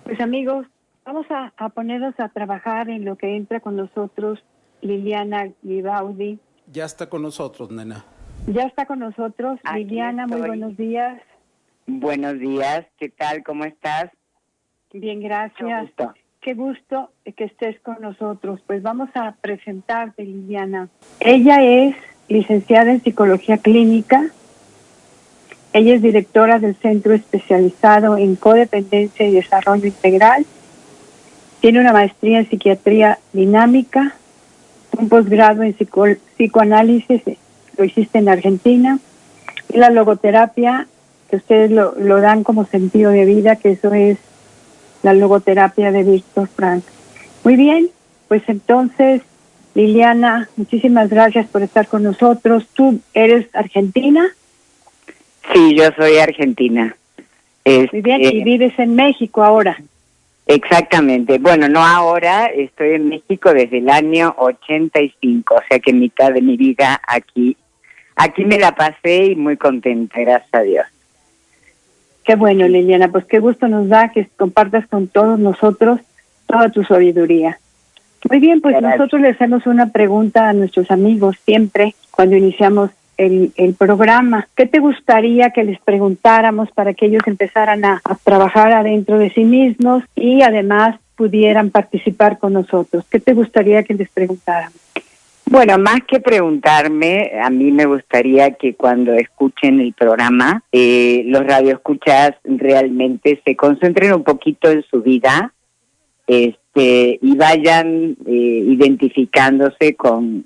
Pues amigos, vamos a ponernos a trabajar en lo que entra con nosotros Liliana Gibaudi. Ya está con nosotros, nena. Ya está con nosotros. Aquí Liliana, estoy. muy buenos días. Buenos días, ¿qué tal? ¿Cómo estás? Bien, gracias. Mucho gusto. Qué gusto que estés con nosotros. Pues vamos a presentarte, Liliana. Ella es licenciada en Psicología Clínica. Ella es directora del Centro Especializado en Codependencia y Desarrollo Integral. Tiene una maestría en Psiquiatría Dinámica, un posgrado en psicoanálisis, lo hiciste en Argentina, y la logoterapia, que ustedes lo dan como sentido de vida, que eso es la logoterapia de Víctor Frank. Muy bien, pues entonces, Liliana, muchísimas gracias por estar con nosotros. ¿Tú eres argentina? Sí, yo soy argentina. Muy bien, y vives en México ahora. Exactamente. Bueno, no ahora, estoy en México desde el año 85, o sea que mitad de mi vida aquí me la pasé y muy contenta, gracias a Dios. Qué bueno, Liliana, pues qué gusto nos da que compartas con todos nosotros toda tu sabiduría. Muy bien, pues Gracias. Nosotros le hacemos una pregunta a nuestros amigos siempre cuando iniciamos el programa. ¿Qué te gustaría que les preguntáramos para que ellos empezaran a trabajar adentro de sí mismos y además pudieran participar con nosotros? ¿Qué te gustaría que les preguntáramos? Bueno, más que preguntarme, a mí me gustaría que cuando escuchen el programa, los radioescuchas realmente se concentren un poquito en su vida, y vayan identificándose con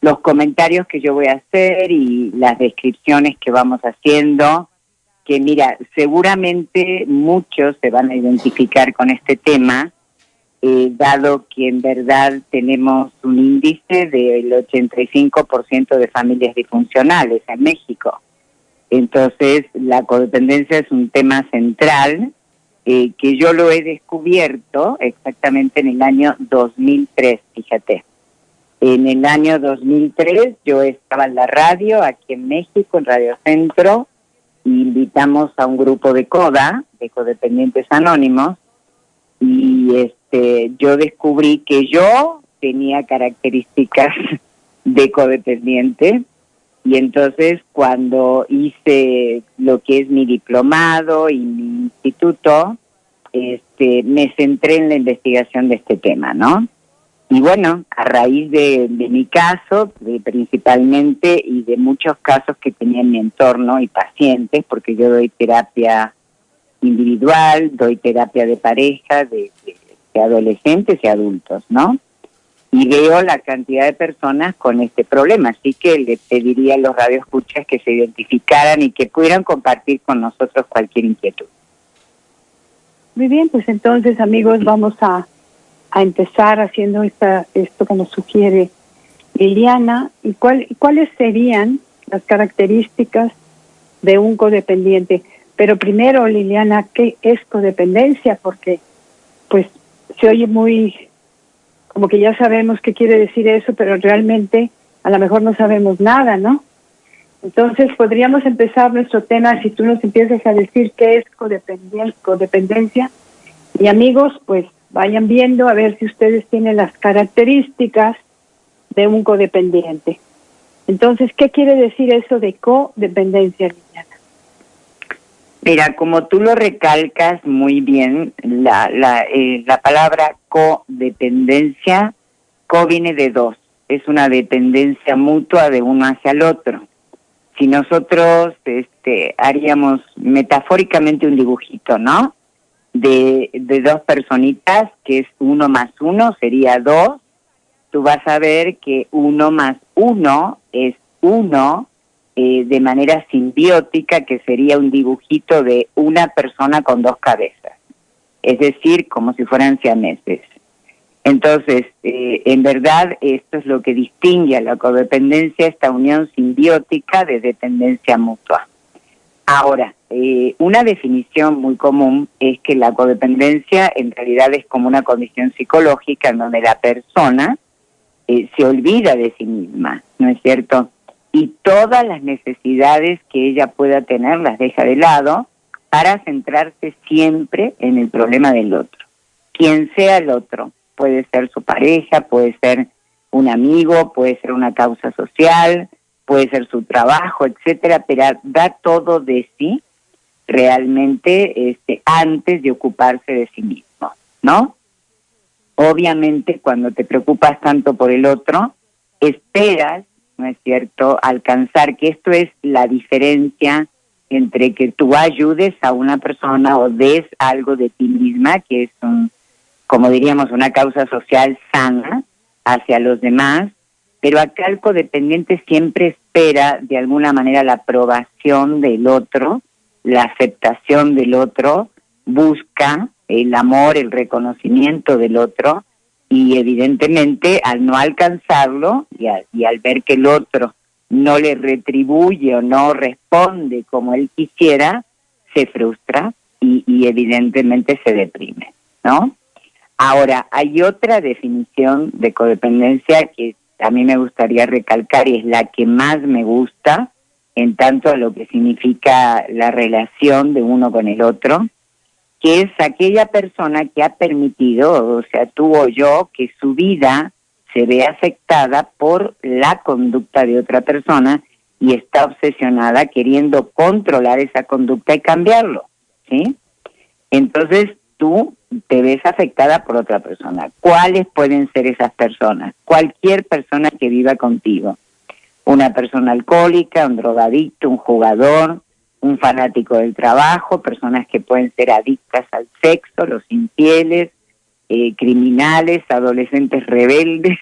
los comentarios que yo voy a hacer y las descripciones que vamos haciendo, que mira, seguramente muchos se van a identificar con este tema, dado que en verdad tenemos un índice del 85% de familias disfuncionales en México. Entonces, la codependencia es un tema central, que yo lo he descubierto exactamente en el año 2003, fíjate. En el año 2003 yo estaba en la radio, aquí en México, en Radio Centro, e invitamos a un grupo de codependientes anónimos, y yo descubrí que yo tenía características de codependiente. Y entonces cuando hice lo que es mi diplomado y mi instituto, me centré en la investigación de este tema, ¿no? Y bueno, a raíz de mi caso, principalmente, y de muchos casos que tenía en mi entorno y pacientes, porque yo doy terapia individual, doy terapia de pareja, de adolescentes y adultos, ¿no? Y veo la cantidad de personas con este problema, así que le pediría a los radioescuchas que se identificaran y que pudieran compartir con nosotros cualquier inquietud. Muy bien, pues entonces, amigos, vamos a empezar haciendo esto que nos sugiere Liliana. ¿Y cuáles serían las características de un codependiente? Pero primero, Liliana, ¿qué es codependencia? Porque, pues, se oye muy... como que ya sabemos qué quiere decir eso, pero realmente a lo mejor no sabemos nada, ¿no? Entonces podríamos empezar nuestro tema si tú nos empiezas a decir qué es codependencia. Y amigos, pues vayan viendo a ver si ustedes tienen las características de un codependiente. Entonces, ¿qué quiere decir eso de codependencia, Liliana? Mira, como tú lo recalcas muy bien, la palabra codependencia, co viene de dos, es una dependencia mutua de uno hacia el otro. Si nosotros haríamos metafóricamente un dibujito, ¿no? De dos personitas, que es 1 más 1 sería 2, tú vas a ver que 1 más 1 es 1, de manera simbiótica, que sería un dibujito de una persona con dos cabezas, es decir, como si fueran siameses. Entonces, en verdad, esto es lo que distingue a la codependencia, esta unión simbiótica de dependencia mutua. Ahora, una definición muy común es que la codependencia en realidad es como una condición psicológica en donde la persona se olvida de sí misma, ¿no es cierto? Y todas las necesidades que ella pueda tener las deja de lado para centrarse siempre en el problema del otro. quien sea el otro. Puede ser su pareja, puede ser un amigo, puede ser una causa social, puede ser su trabajo, etcétera, pero da todo de sí realmente antes de ocuparse de sí mismo, ¿no? Obviamente, cuando te preocupas tanto por el otro, esperas, ¿no es cierto?, alcanzar, que esto es la diferencia entre que tú ayudes a una persona o des algo de ti misma, que es como diríamos, una causa social sana hacia los demás, pero acá el codependiente siempre espera de alguna manera la aprobación del otro, la aceptación del otro, busca el amor, el reconocimiento del otro, y evidentemente al no alcanzarlo y al ver que el otro no le retribuye o no responde como él quisiera, se frustra y evidentemente se deprime, ¿no? Ahora, hay otra definición de codependencia que a mí me gustaría recalcar y es la que más me gusta en tanto a lo que significa la relación de uno con el otro, que es aquella persona que ha permitido, o sea, tú o yo, que su vida se ve afectada por la conducta de otra persona y está obsesionada queriendo controlar esa conducta y cambiarlo, ¿sí? Entonces, tú te ves afectada por otra persona. ¿Cuáles pueden ser esas personas? Cualquier persona que viva contigo. Una persona alcohólica, un drogadicto, un jugador, un fanático del trabajo, personas que pueden ser adictas al sexo, los infieles, criminales, adolescentes rebeldes,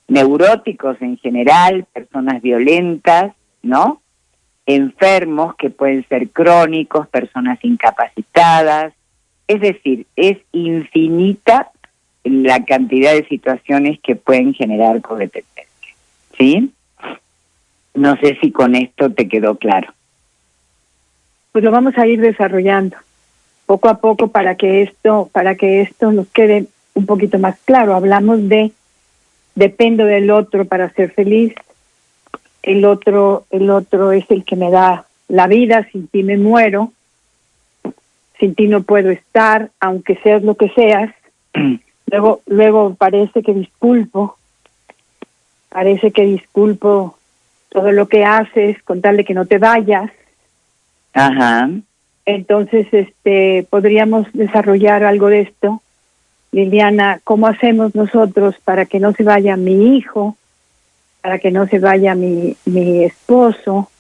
neuróticos en general, personas violentas, ¿no? Enfermos que pueden ser crónicos, personas incapacitadas. Es decir, es infinita la cantidad de situaciones que pueden generar codependencia, ¿sí? No sé si con esto te quedó claro. Pues lo vamos a ir desarrollando poco a poco para que esto nos quede un poquito más claro. Hablamos de dependo del otro para ser feliz. El otro es el que me da la vida, sin ti me muero. Sin ti no puedo estar, aunque seas lo que seas. Luego parece que disculpo todo lo que haces con tal de que no te vayas. Ajá. Entonces, podríamos desarrollar algo de esto. Liliana, ¿cómo hacemos nosotros para que no se vaya mi hijo, para que no se vaya mi esposo?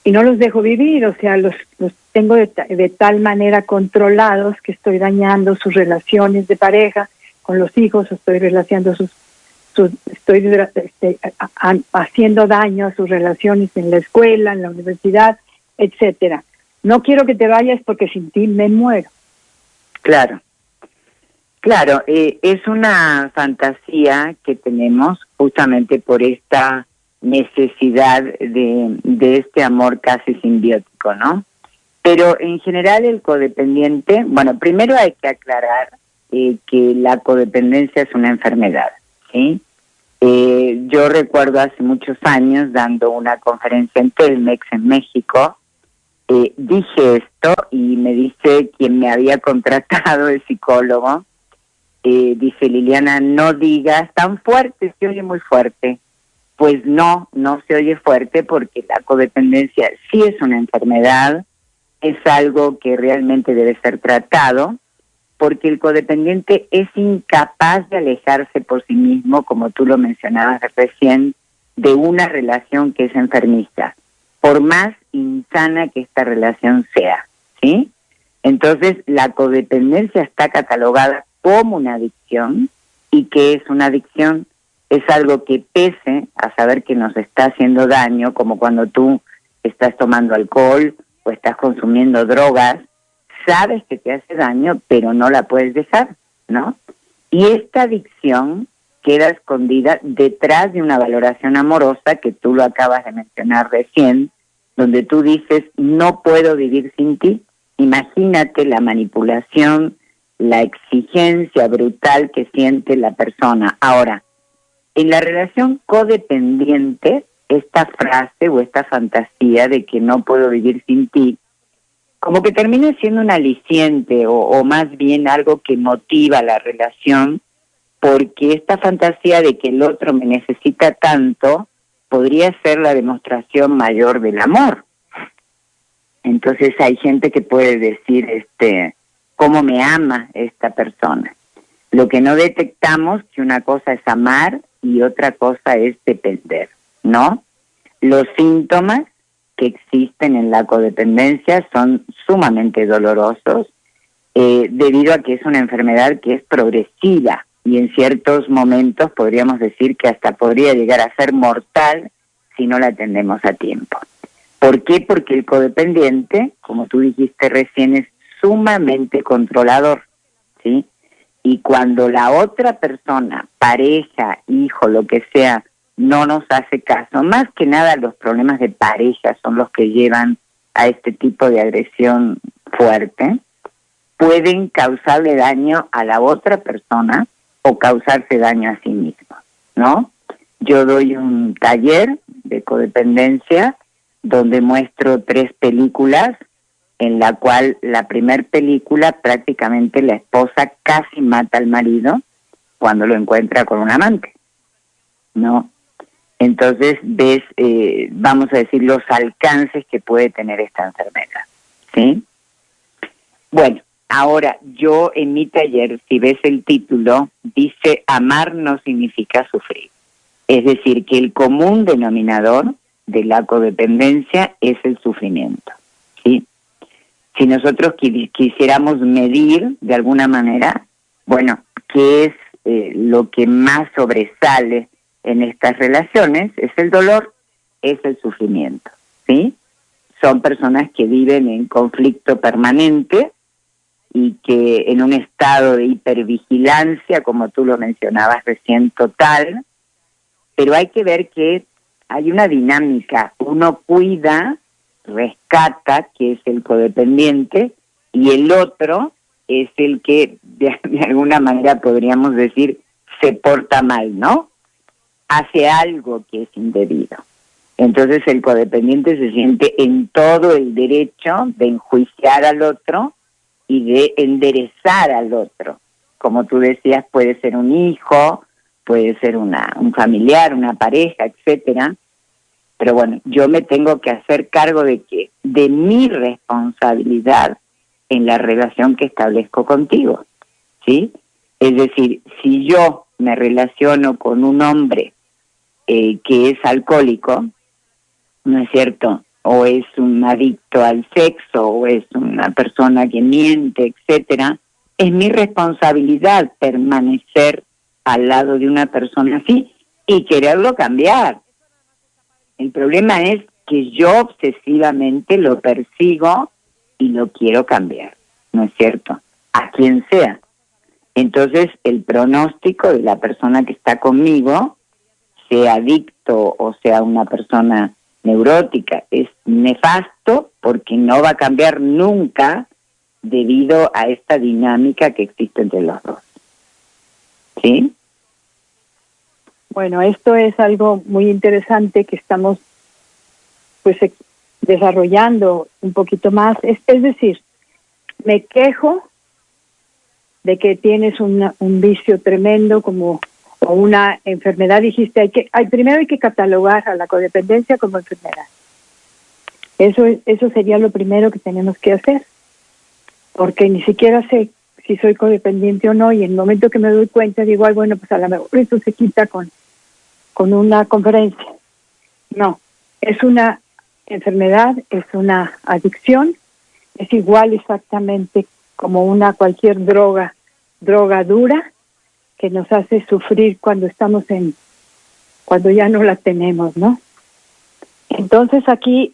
Y no los dejo vivir, o sea, los tengo de tal manera controlados que estoy dañando sus relaciones de pareja con los hijos, estoy haciendo daño a sus relaciones en la escuela, en la universidad, etcétera. No quiero que te vayas porque sin ti me muero. Claro, es una fantasía que tenemos justamente por esta necesidad de este amor casi simbiótico, ¿no? Pero en general el codependiente, bueno, primero hay que aclarar que la codependencia es una enfermedad, ¿sí? Yo recuerdo hace muchos años dando una conferencia en Telmex en México, dije esto y me dice quien me había contratado, el psicólogo, dice: Liliana, no digas tan fuerte, se oye muy fuerte. Pues no se oye fuerte porque la codependencia sí es una enfermedad, es algo que realmente debe ser tratado, porque el codependiente es incapaz de alejarse por sí mismo, como tú lo mencionabas recién, de una relación que es enfermiza, por más insana que esta relación sea, ¿sí? Entonces, la codependencia está catalogada como una adicción. ¿Y qué es una adicción? Es algo que pese a saber que nos está haciendo daño, como cuando tú estás tomando alcohol o estás consumiendo drogas, sabes que te hace daño, pero no la puedes dejar, ¿no? Y esta adicción queda escondida detrás de una valoración amorosa que tú lo acabas de mencionar recién, donde tú dices: no puedo vivir sin ti. Imagínate la manipulación, la exigencia brutal que siente la persona. Ahora, en la relación codependiente, esta frase o esta fantasía de que no puedo vivir sin ti como que termina siendo un aliciente o más bien algo que motiva la relación, porque esta fantasía de que el otro me necesita tanto podría ser la demostración mayor del amor. Entonces hay gente que puede decir, cómo me ama esta persona. Lo que no detectamos que una cosa es amar y otra cosa es depender, ¿no? Los síntomas que existen en la codependencia son sumamente dolorosos debido a que es una enfermedad que es progresiva y en ciertos momentos podríamos decir que hasta podría llegar a ser mortal si no la atendemos a tiempo. ¿Por qué? Porque el codependiente, como tú dijiste recién, es sumamente controlador, ¿sí? Y cuando la otra persona, pareja, hijo, lo que sea, no nos hace caso, más que nada los problemas de pareja son los que llevan a este tipo de agresión fuerte, pueden causarle daño a la otra persona o causarse daño a sí mismo, ¿no? Yo doy un taller de codependencia donde muestro 3 películas, en la cual la primer película prácticamente la esposa casi mata al marido cuando lo encuentra con un amante, ¿no? Entonces ves, vamos a decir, los alcances que puede tener esta enfermedad, ¿sí? Bueno, ahora yo en mi taller, si ves el título, dice amar no significa sufrir. Es decir, que el común denominador de la codependencia es el sufrimiento, ¿sí? Si nosotros quisiéramos medir de alguna manera, bueno, qué es lo que más sobresale en estas relaciones, es el dolor, es el sufrimiento, ¿sí? Son personas que viven en conflicto permanente y que en un estado de hipervigilancia, como tú lo mencionabas recién, total, pero hay que ver que hay una dinámica, uno cuida, rescata, que es el codependiente, y el otro es el que de alguna manera podríamos decir se porta mal, ¿no? Hace algo que es indebido. Entonces el codependiente se siente en todo el derecho de enjuiciar al otro y de enderezar al otro. Como tú decías, puede ser un hijo, puede ser un familiar, una pareja, etcétera. Pero bueno, yo me tengo que hacer cargo de qué, de mi responsabilidad en la relación que establezco contigo, ¿sí? Es decir, si yo me relaciono con un hombre que es alcohólico, ¿no es cierto? O es un adicto al sexo, o es una persona que miente, etcétera, es mi responsabilidad permanecer al lado de una persona así y quererlo cambiar. El problema es que yo obsesivamente lo persigo y lo quiero cambiar, ¿no es cierto? A quien sea. Entonces, el pronóstico de la persona que está conmigo, sea adicto o sea una persona neurótica, es nefasto porque no va a cambiar nunca debido a esta dinámica que existe entre los dos. ¿Sí? Bueno, esto es algo muy interesante que estamos pues desarrollando un poquito más. Es decir, me quejo de que tienes un vicio tremendo o una enfermedad. Dijiste, primero hay que catalogar a la codependencia como enfermedad. Eso sería lo primero que tenemos que hacer, porque ni siquiera sé si soy codependiente o no, y en el momento que me doy cuenta digo, ay, bueno, pues a lo mejor eso se quita con una conferencia. No, es una enfermedad, es una adicción, es igual exactamente como cualquier droga dura que nos hace sufrir cuando ya no la tenemos, ¿no? Entonces aquí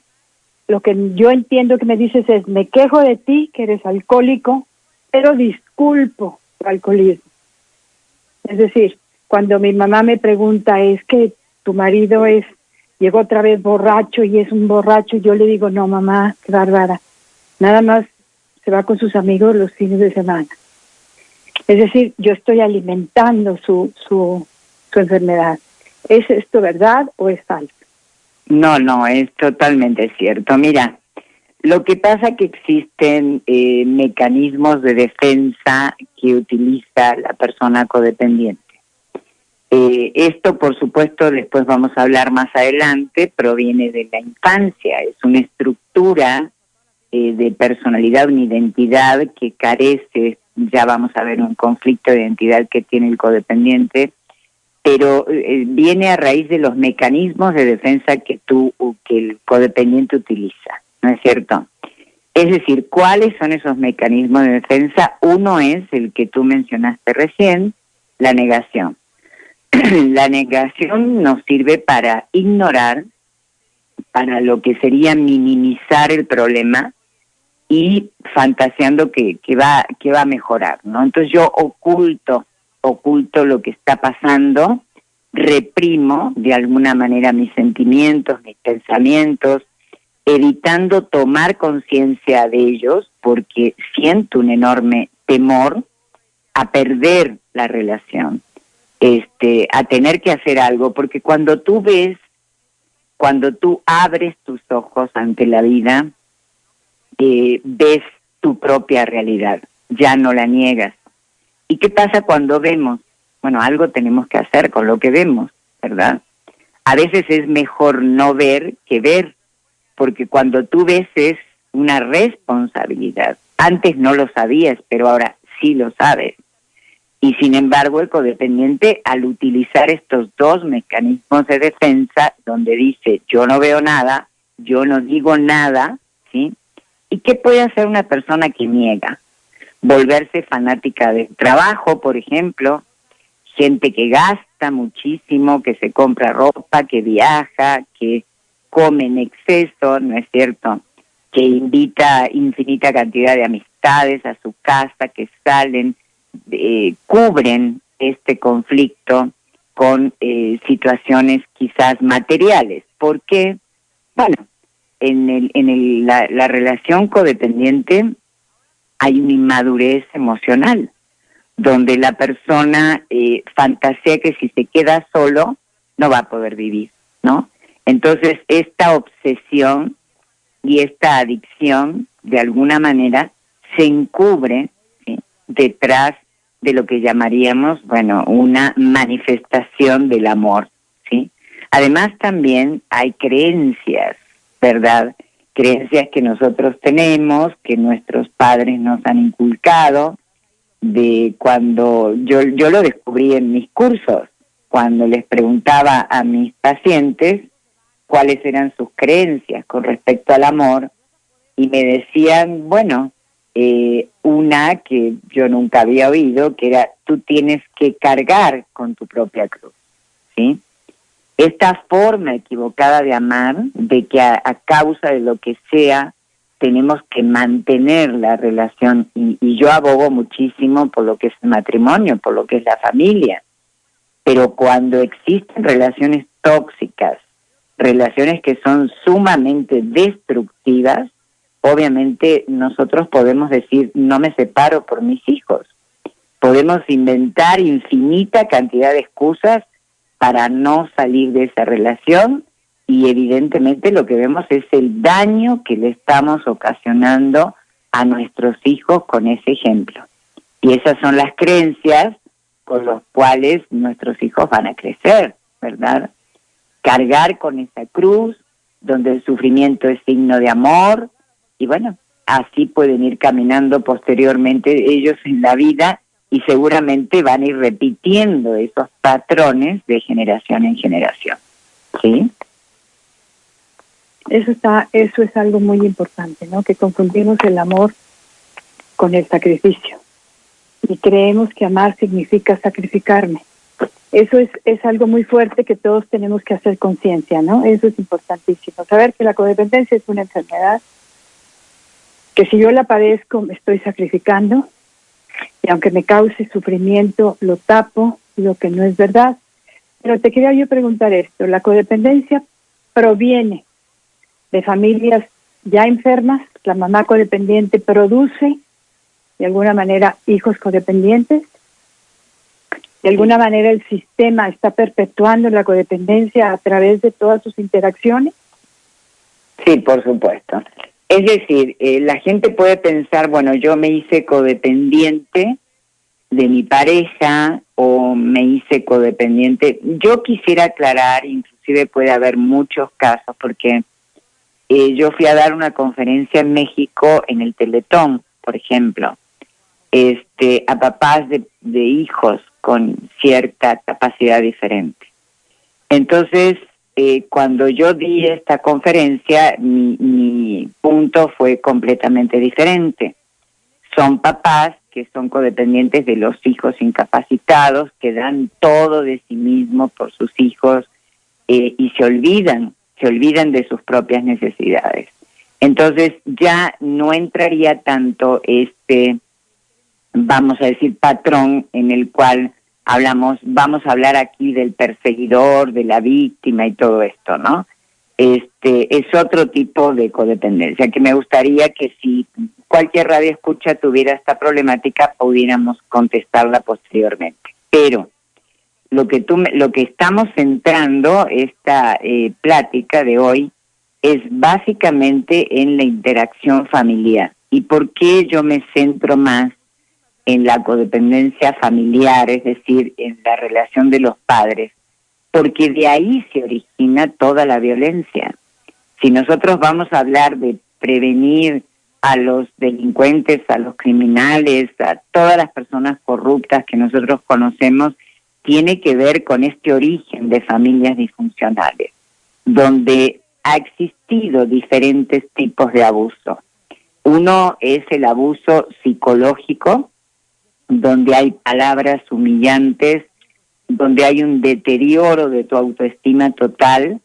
lo que yo entiendo que me dices es, me quejo de ti, que eres alcohólico, pero disculpo tu alcoholismo. Es decir, cuando mi mamá me pregunta, es que tu marido llegó otra vez borracho y es un borracho, yo le digo, no, mamá, qué bárbara, nada más se va con sus amigos los fines de semana. Es decir, yo estoy alimentando su enfermedad. ¿Es esto verdad o es falso? No, es totalmente cierto. Mira, Lo que pasa es que existen mecanismos de defensa que utiliza la persona codependiente. Esto, por supuesto, después vamos a hablar más adelante, proviene de la infancia, es una estructura de personalidad, una identidad que carece, ya vamos a ver un conflicto de identidad que tiene el codependiente, pero viene a raíz de los mecanismos de defensa que el codependiente utiliza, ¿no es cierto? Es decir, ¿cuáles son esos mecanismos de defensa? Uno es el que tú mencionaste recién, la negación. La negación nos sirve para ignorar, para lo que sería minimizar el problema y fantaseando que va a mejorar, ¿no? Entonces yo oculto lo que está pasando, reprimo de alguna manera mis sentimientos, mis pensamientos, evitando tomar conciencia de ellos porque siento un enorme temor a perder la relación, a tener que hacer algo, porque cuando tú abres tus ojos ante la vida, ves tu propia realidad, ya no la niegas. ¿Y qué pasa cuando vemos? Bueno, algo tenemos que hacer con lo que vemos, ¿verdad? A veces es mejor no ver que ver, porque cuando tú ves es una responsabilidad. Antes no lo sabías, pero ahora sí lo sabes. Y sin embargo, el codependiente, al utilizar estos dos mecanismos de defensa, donde dice, yo no veo nada, yo no digo nada, ¿sí? ¿Y qué puede hacer una persona que niega? Volverse fanática del trabajo, por ejemplo, gente que gasta muchísimo, que se compra ropa, que viaja, que come en exceso, ¿no es cierto? Que invita infinita cantidad de amistades a su casa, que salen, cubren este conflicto con situaciones quizás materiales. ¿Por qué? Bueno, en la relación codependiente hay una inmadurez emocional, donde la persona fantasea que si se queda solo no va a poder vivir, ¿no? Entonces, esta obsesión y esta adicción, de alguna manera, se encubre, ¿sí?, detrás de lo que llamaríamos, bueno, una manifestación del amor, ¿sí? Además, también hay creencias, ¿verdad? Creencias que nosotros tenemos, que nuestros padres nos han inculcado, de cuando yo lo descubrí en mis cursos, cuando les preguntaba a mis pacientes cuáles eran sus creencias con respecto al amor, y me decían, bueno, una que yo nunca había oído, que era, tú tienes que cargar con tu propia cruz, ¿sí? Esta forma equivocada de amar, de que a causa de lo que sea, tenemos que mantener la relación, y yo abogo muchísimo por lo que es el matrimonio, por lo que es la familia, pero cuando existen relaciones tóxicas, relaciones que son sumamente destructivas, obviamente nosotros podemos decir, no me separo por mis hijos. Podemos inventar infinita cantidad de excusas para no salir de esa relación, y evidentemente lo que vemos es el daño que le estamos ocasionando a nuestros hijos con ese ejemplo. Y esas son las creencias con las cuales nuestros hijos van a crecer, ¿verdad? Cargar con esa cruz, donde el sufrimiento es signo de amor, y bueno, así pueden ir caminando posteriormente ellos en la vida, y seguramente van a ir repitiendo esos patrones de generación en generación, ¿sí? Eso es algo muy importante, ¿no? Que confundimos el amor con el sacrificio. Y creemos que amar significa sacrificarme. Eso es algo muy fuerte que todos tenemos que hacer conciencia, ¿no? Eso es importantísimo. Saber que la codependencia es una enfermedad, que si yo la padezco me estoy sacrificando, y aunque me cause sufrimiento, lo tapo, lo que no es verdad. Pero te quería yo preguntar esto, ¿la codependencia proviene de familias ya enfermas? ¿La mamá codependiente produce de alguna manera hijos codependientes? ¿De alguna manera el sistema está perpetuando la codependencia a través de todas sus interacciones? Sí, por supuesto. Es decir, la gente puede pensar, bueno, yo me hice codependiente de mi pareja o me hice codependiente. Yo quisiera aclarar, inclusive puede haber muchos casos, porque yo fui a dar una conferencia en México en el Teletón, por ejemplo, a papás de hijos con cierta capacidad diferente. Entonces, cuando yo di esta conferencia, mi punto fue completamente diferente. Son papás que son codependientes de los hijos incapacitados, que dan todo de sí mismos por sus hijos y se olvidan de sus propias necesidades. Entonces ya no entraría tanto vamos a decir, patrón en el cual vamos a hablar aquí del perseguidor, de la víctima y todo esto, ¿no? Es otro tipo de codependencia que me gustaría que si cualquier radio escucha tuviera esta problemática pudiéramos contestarla posteriormente. Pero lo que estamos centrando esta plática de hoy es básicamente en la interacción familiar. ¿Y por qué yo me centro más en la codependencia familiar, es decir, en la relación de los padres? Porque de ahí se origina toda la violencia. Si nosotros vamos a hablar de prevenir a los delincuentes, a los criminales, a todas las personas corruptas que nosotros conocemos, tiene que ver con este origen de familias disfuncionales, donde ha existido diferentes tipos de abuso. Uno es el abuso psicológico, donde hay palabras humillantes, donde hay un deterioro de tu autoestima total,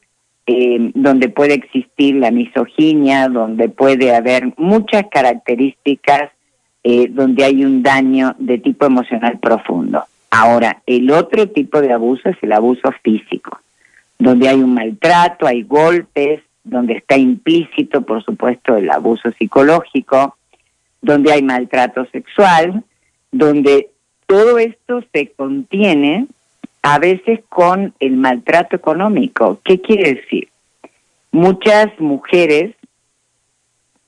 donde puede existir la misoginia, donde puede haber muchas características, donde hay un daño de tipo emocional profundo. Ahora, el otro tipo de abuso es el abuso físico, donde hay un maltrato, hay golpes, donde está implícito, por supuesto, el abuso psicológico, donde hay maltrato sexual, donde todo esto se contiene a veces con el maltrato económico. ¿Qué quiere decir? Muchas mujeres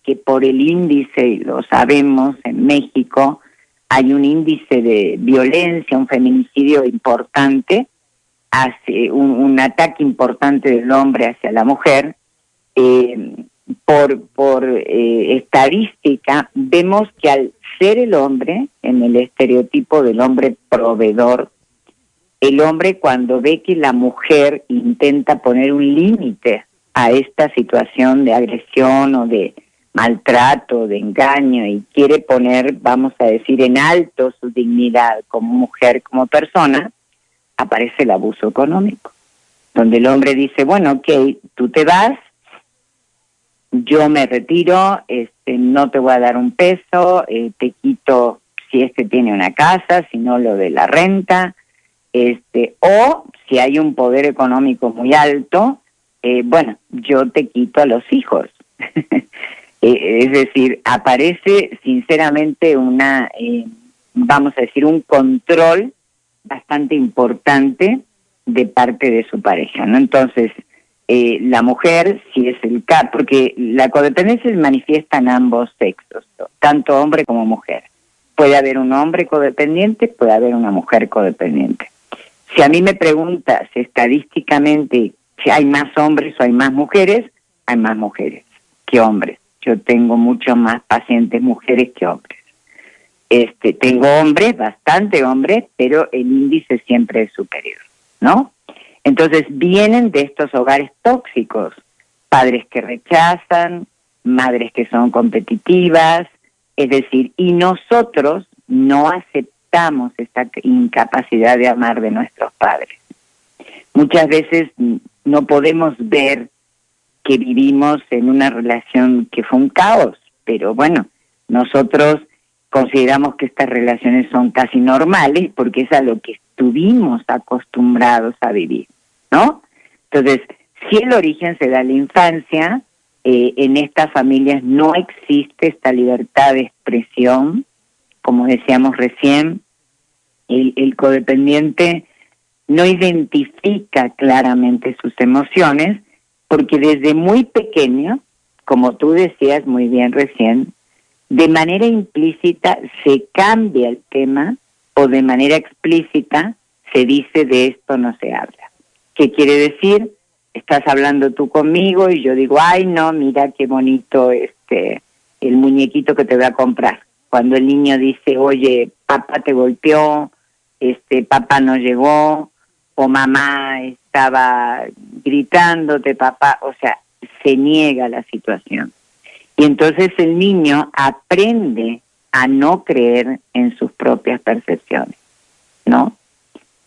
que por el índice, y lo sabemos en México, hay un índice de violencia, un feminicidio importante, hace un ataque importante del hombre hacia la mujer. Por estadística, vemos que al ser el hombre, en el estereotipo del hombre proveedor, el hombre cuando ve que la mujer intenta poner un límite a esta situación de agresión o de maltrato, de engaño, y quiere poner, vamos a decir, en alto su dignidad como mujer, como persona, aparece el abuso económico, donde el hombre dice, bueno, ok, tú te vas, yo me retiro, no te voy a dar un peso, te quito si tiene una casa, si no lo de la renta, o si hay un poder económico muy alto, bueno, yo te quito a los hijos. Es decir, aparece sinceramente vamos a decir, un control bastante importante de parte de su pareja, ¿no? Entonces, la mujer, si es el caso, porque la codependencia se manifiesta en ambos sexos, tanto hombre como mujer. Puede haber un hombre codependiente, puede haber una mujer codependiente. Si a mí me preguntas estadísticamente si hay más hombres o hay más mujeres que hombres. Yo tengo mucho más pacientes mujeres que hombres. Tengo hombres, bastante hombres, pero el índice siempre es superior, ¿no? Entonces vienen de estos hogares tóxicos, padres que rechazan, madres que son competitivas, es decir, y nosotros no aceptamos esta incapacidad de amar de nuestros padres. Muchas veces no podemos ver que vivimos en una relación que fue un caos, pero bueno, nosotros consideramos que estas relaciones son casi normales porque es a lo que estuvimos acostumbrados a vivir, ¿no? Entonces, si el origen se da en la infancia, en estas familias no existe esta libertad de expresión, como decíamos recién, el codependiente no identifica claramente sus emociones porque desde muy pequeño como tú decías muy bien recién, de manera implícita se cambia el tema o de manera explícita se dice de esto no se habla. ¿Qué quiere decir? Estás hablando tú conmigo y yo digo, ay no, mira qué bonito el muñequito que te voy a comprar. Cuando el niño dice, oye, papá te golpeó, papá no llegó, o mamá estaba gritándote, papá, o sea, se niega la situación. Y entonces el niño aprende a no creer en sus propias percepciones, ¿no?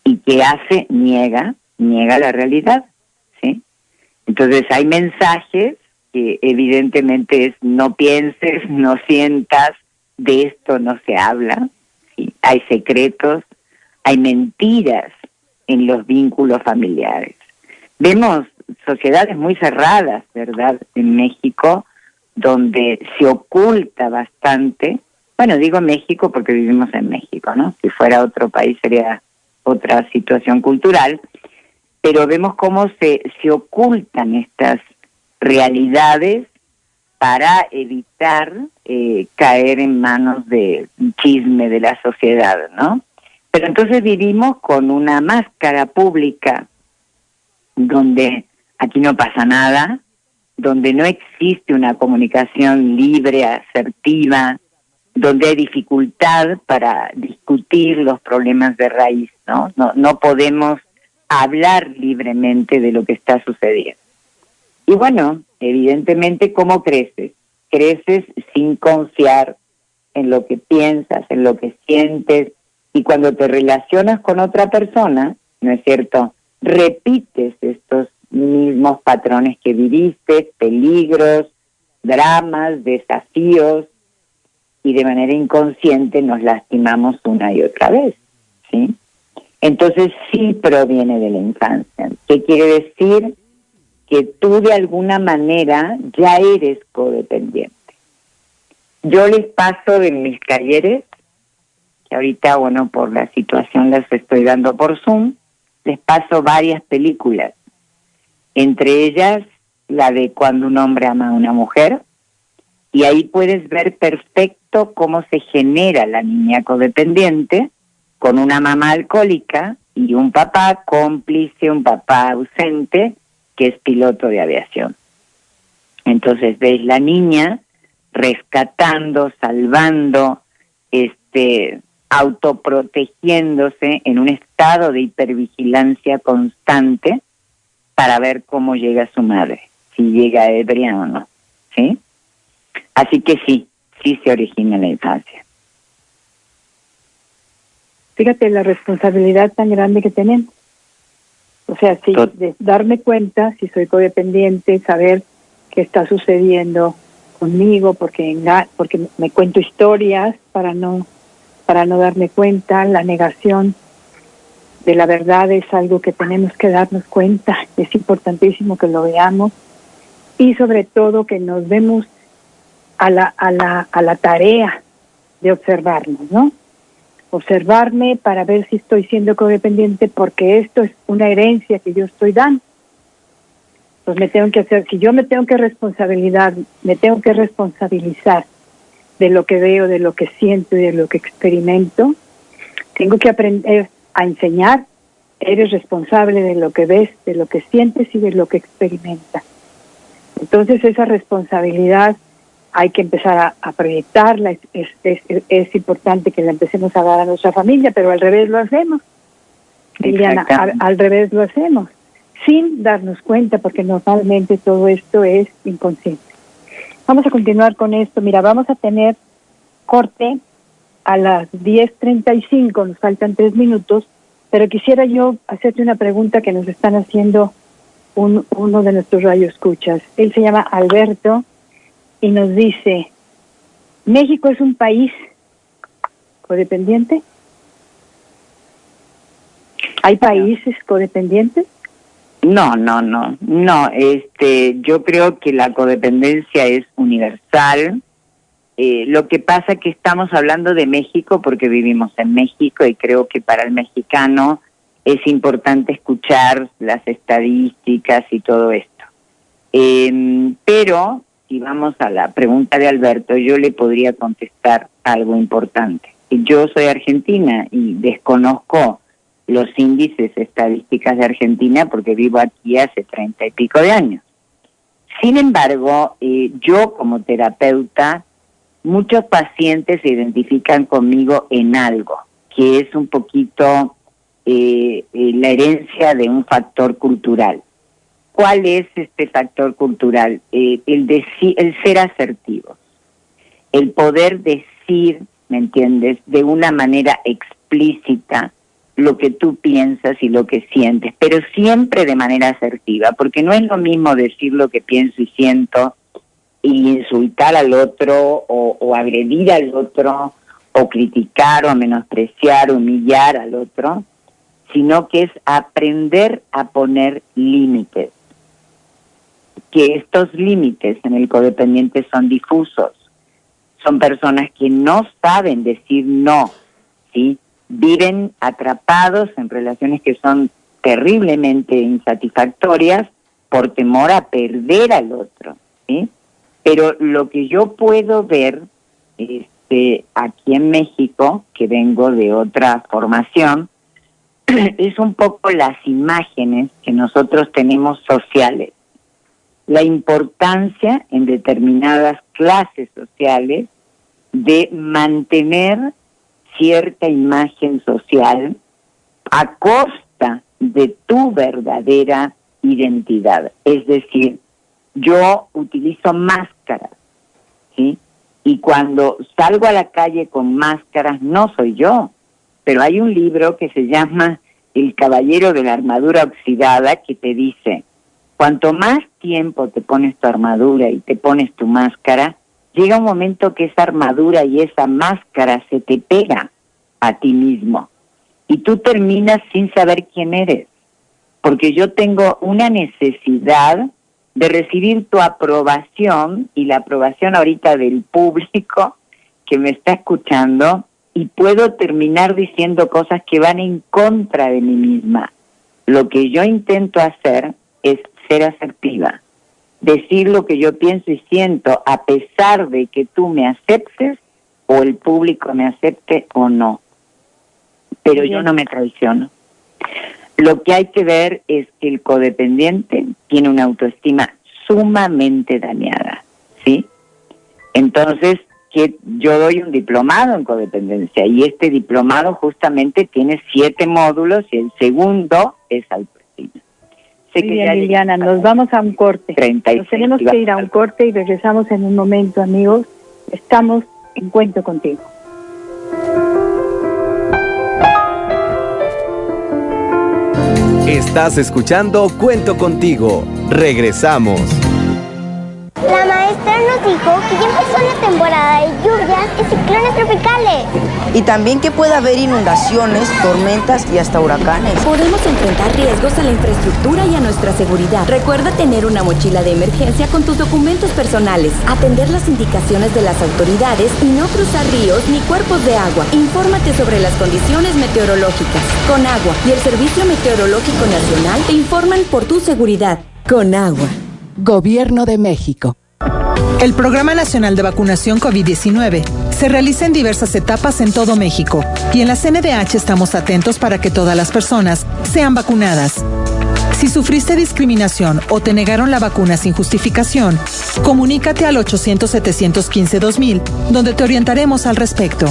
¿Y qué hace? Niega la realidad, ¿sí? Entonces hay mensajes que evidentemente es no pienses, no sientas, de esto no se habla, ¿sí? Hay secretos, hay mentiras en los vínculos familiares. Vemos sociedades muy cerradas, ¿verdad? En México, donde se oculta bastante. Bueno, digo México porque vivimos en México, ¿no? Si fuera otro país sería otra situación cultural, pero vemos cómo se ocultan estas realidades para evitar caer en manos de chisme de la sociedad, ¿no? Pero entonces vivimos con una máscara pública donde aquí no pasa nada, donde no existe una comunicación libre, asertiva, donde hay dificultad para discutir los problemas de raíz, ¿no? No podemos hablar libremente de lo que está sucediendo. Y bueno, evidentemente, ¿cómo creces? Creces sin confiar en lo que piensas, en lo que sientes, y cuando te relacionas con otra persona, ¿no es cierto?, repites estos mismos patrones que viviste, peligros, dramas, desafíos, y de manera inconsciente nos lastimamos una y otra vez, ¿sí? Entonces sí proviene de la infancia. ¿Qué quiere decir? Que tú de alguna manera ya eres codependiente. Yo les paso en mis talleres, que ahorita, bueno, por la situación las estoy dando por Zoom, les paso varias películas, entre ellas la de Cuando un hombre ama a una mujer, y ahí puedes ver perfecto cómo se genera la niña codependiente con una mamá alcohólica y un papá cómplice, un papá ausente, que es piloto de aviación. Entonces ves la niña rescatando, salvando, autoprotegiéndose en un estado de hipervigilancia constante para ver cómo llega su madre, si llega ebria o no, ¿sí? Así que sí se origina en la infancia. Fíjate la responsabilidad tan grande que tenemos. O sea, sí, de darme cuenta si soy codependiente, saber qué está sucediendo conmigo, porque me cuento historias para no darme cuenta. La negación de la verdad es algo que tenemos que darnos cuenta. Es importantísimo que lo veamos y sobre todo que nos demos a la tarea de observarnos, ¿no? Observarme para ver si estoy siendo codependiente, porque esto es una herencia que yo estoy dando. Pues me tengo que hacer, si yo me tengo que responsabilizar de lo que veo, de lo que siento y de lo que experimento, tengo que aprender a enseñar. Eres responsable de lo que ves, de lo que sientes y de lo que experimentas. Entonces esa responsabilidad hay que empezar a proyectarla. Es importante que la empecemos a dar a nuestra familia, pero al revés lo hacemos. Liliana, al revés lo hacemos, sin darnos cuenta, porque normalmente todo esto es inconsciente. Vamos a continuar con esto. Mira, vamos a tener corte a las 10:35, nos faltan 3 minutos, pero quisiera yo hacerte una pregunta que nos están haciendo uno de nuestros radioescuchas. Él se llama Alberto y nos dice, ¿México es un país codependiente? ¿Hay países codependientes? No. Yo creo que la codependencia es universal. Lo que pasa es que estamos hablando de México porque vivimos en México y creo que para el mexicano es importante escuchar las estadísticas y todo esto. Pero si vamos a la pregunta de Alberto, yo le podría contestar algo importante. Yo soy argentina y desconozco los índices estadísticas de Argentina porque vivo aquí hace 30 y pico de años. Sin embargo, yo como terapeuta, muchos pacientes se identifican conmigo en algo, que es un poquito la herencia de un factor cultural. ¿Cuál es este factor cultural? El ser asertivos, el poder decir, ¿me entiendes?, de una manera explícita lo que tú piensas y lo que sientes, pero siempre de manera asertiva, porque no es lo mismo decir lo que pienso y siento y insultar al otro o agredir al otro o criticar o menospreciar, humillar al otro, sino que es aprender a poner límites. Que estos límites en el codependiente son difusos. Son personas que no saben decir no, ¿sí? Viven atrapados en relaciones que son terriblemente insatisfactorias por temor a perder al otro, ¿sí? Pero lo que yo puedo ver aquí en México, que vengo de otra formación, es un poco las imágenes que nosotros tenemos sociales. La importancia en determinadas clases sociales de mantener cierta imagen social a costa de tu verdadera identidad. Es decir, yo utilizo máscaras, ¿sí? Y cuando salgo a la calle con máscaras no soy yo, pero hay un libro que se llama El Caballero de la Armadura Oxidada que te dice: cuanto más tiempo te pones tu armadura y te pones tu máscara, llega un momento que esa armadura y esa máscara se te pega a ti mismo y tú terminas sin saber quién eres, porque yo tengo una necesidad de recibir tu aprobación y la aprobación ahorita del público que me está escuchando, y puedo terminar diciendo cosas que van en contra de mí misma. Lo que yo intento hacer es ser asertiva, decir lo que yo pienso y siento a pesar de que tú me aceptes o el público me acepte o no. Pero yo no me traiciono. Lo que hay que ver es que el codependiente tiene una autoestima sumamente dañada, ¿sí? Entonces, que yo doy un diplomado en codependencia y este diplomado justamente tiene 7 módulos y el segundo es autoestima. Muy bien, Liliana, nos vamos a un corte. 36, nos tenemos que ir a un corte y regresamos en un momento, amigos. Estamos en Cuento Contigo. Estás escuchando Cuento Contigo. Regresamos. La maestra nos dijo que ya empezó la temporada de lluvias y ciclones tropicales. Y también que puede haber inundaciones, tormentas y hasta huracanes. Podemos enfrentar riesgos a la infraestructura y a nuestra seguridad. Recuerda tener una mochila de emergencia con tus documentos personales, atender las indicaciones de las autoridades y no cruzar ríos ni cuerpos de agua. Infórmate sobre las condiciones meteorológicas. Conagua y el Servicio Meteorológico Nacional te informan por tu seguridad. Conagua. Gobierno de México. El Programa Nacional de Vacunación COVID-19 se realiza en diversas etapas en todo México y en la CNDH estamos atentos para que todas las personas sean vacunadas. Si sufriste discriminación o te negaron la vacuna sin justificación, comunícate al 800-715-2000, donde te orientaremos al respecto.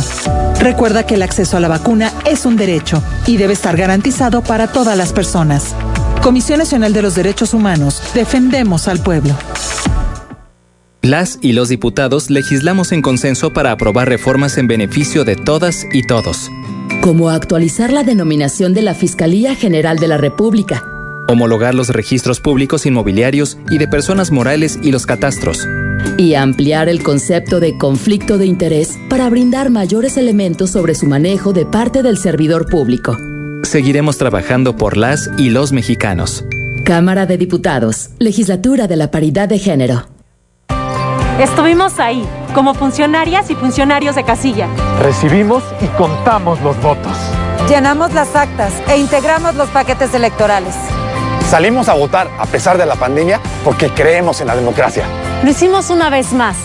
Recuerda que el acceso a la vacuna es un derecho y debe estar garantizado para todas las personas. Comisión Nacional de los Derechos Humanos. Defendemos al pueblo. Las y los diputados legislamos en consenso para aprobar reformas en beneficio de todas y todos. Como actualizar la denominación de la Fiscalía General de la República. Homologar los registros públicos inmobiliarios y de personas morales y los catastros. Y ampliar el concepto de conflicto de interés para brindar mayores elementos sobre su manejo de parte del servidor público. Seguiremos trabajando por las y los mexicanos. Cámara de Diputados, Legislatura de la Paridad de Género. Estuvimos ahí, como funcionarias y funcionarios de casilla. Recibimos y contamos los votos. Llenamos las actas e integramos los paquetes electorales. Salimos a votar a pesar de la pandemia porque creemos en la democracia. Lo hicimos una vez más.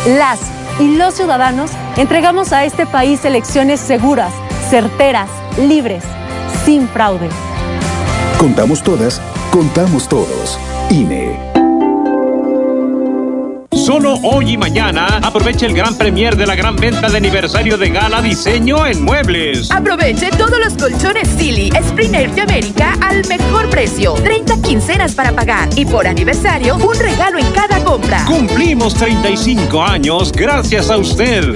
Las y los ciudadanos entregamos a este país elecciones seguras, certeras, libres, sin fraude. Contamos todas, contamos todos. INE. Solo hoy y mañana aproveche el gran premier de la gran venta de aniversario de Gala Diseño en Muebles. Aproveche todos los colchones Silly Spring Air de América al mejor precio. 30 quincenas para pagar. Y por aniversario, un regalo en cada compra. Cumplimos 35 años gracias a usted.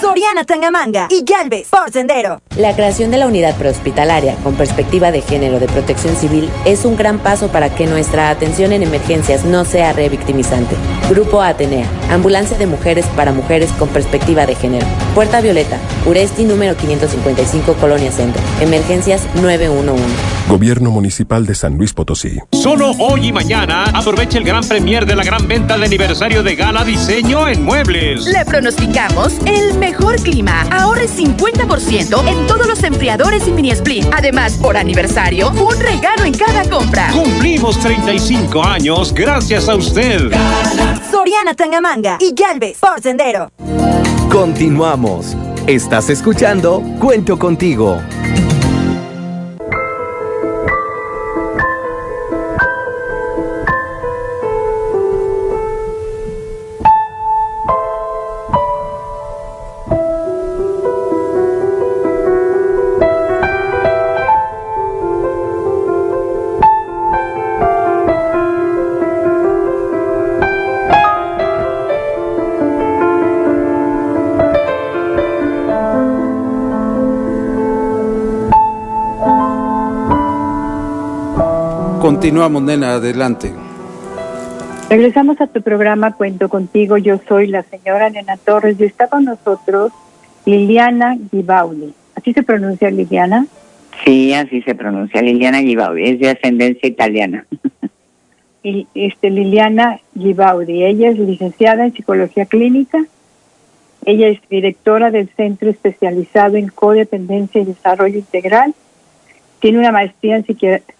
Soriana Tangamanga y Galvez por Sendero. La creación de la unidad prehospitalaria con perspectiva de género de Protección Civil es un gran paso para que nuestra atención en emergencias no sea revictimizante. Grupo Atenea, ambulancia de mujeres para mujeres con perspectiva de género. Puerta Violeta, Uresti número 555, Colonia Centro. Emergencias 911. Gobierno Municipal de San Luis Potosí. Solo hoy y mañana aproveche el gran premier de la gran venta de aniversario de Gala Diseño en Muebles. Le pronosticamos el mejor clima. Ahorre 50% en todos los enfriadores y mini split. Además, por aniversario, un regalo en cada compra. Cumplimos 35 años gracias a usted. Soriana Tangamanga y Galvez por Sendero. Continuamos. Estás escuchando Cuento Contigo. Continuamos, nena, adelante. Regresamos a tu programa Cuento Contigo. Yo soy la señora Nena Torres y está con nosotros Liliana Gibauli. ¿Así se pronuncia, Liliana? Sí, así se pronuncia, Liliana Gibauli. Es de ascendencia italiana. Y Liliana Gibauli. Ella es licenciada en Psicología Clínica. Ella es directora del Centro Especializado en Codependencia y Desarrollo Integral. Tiene una maestría en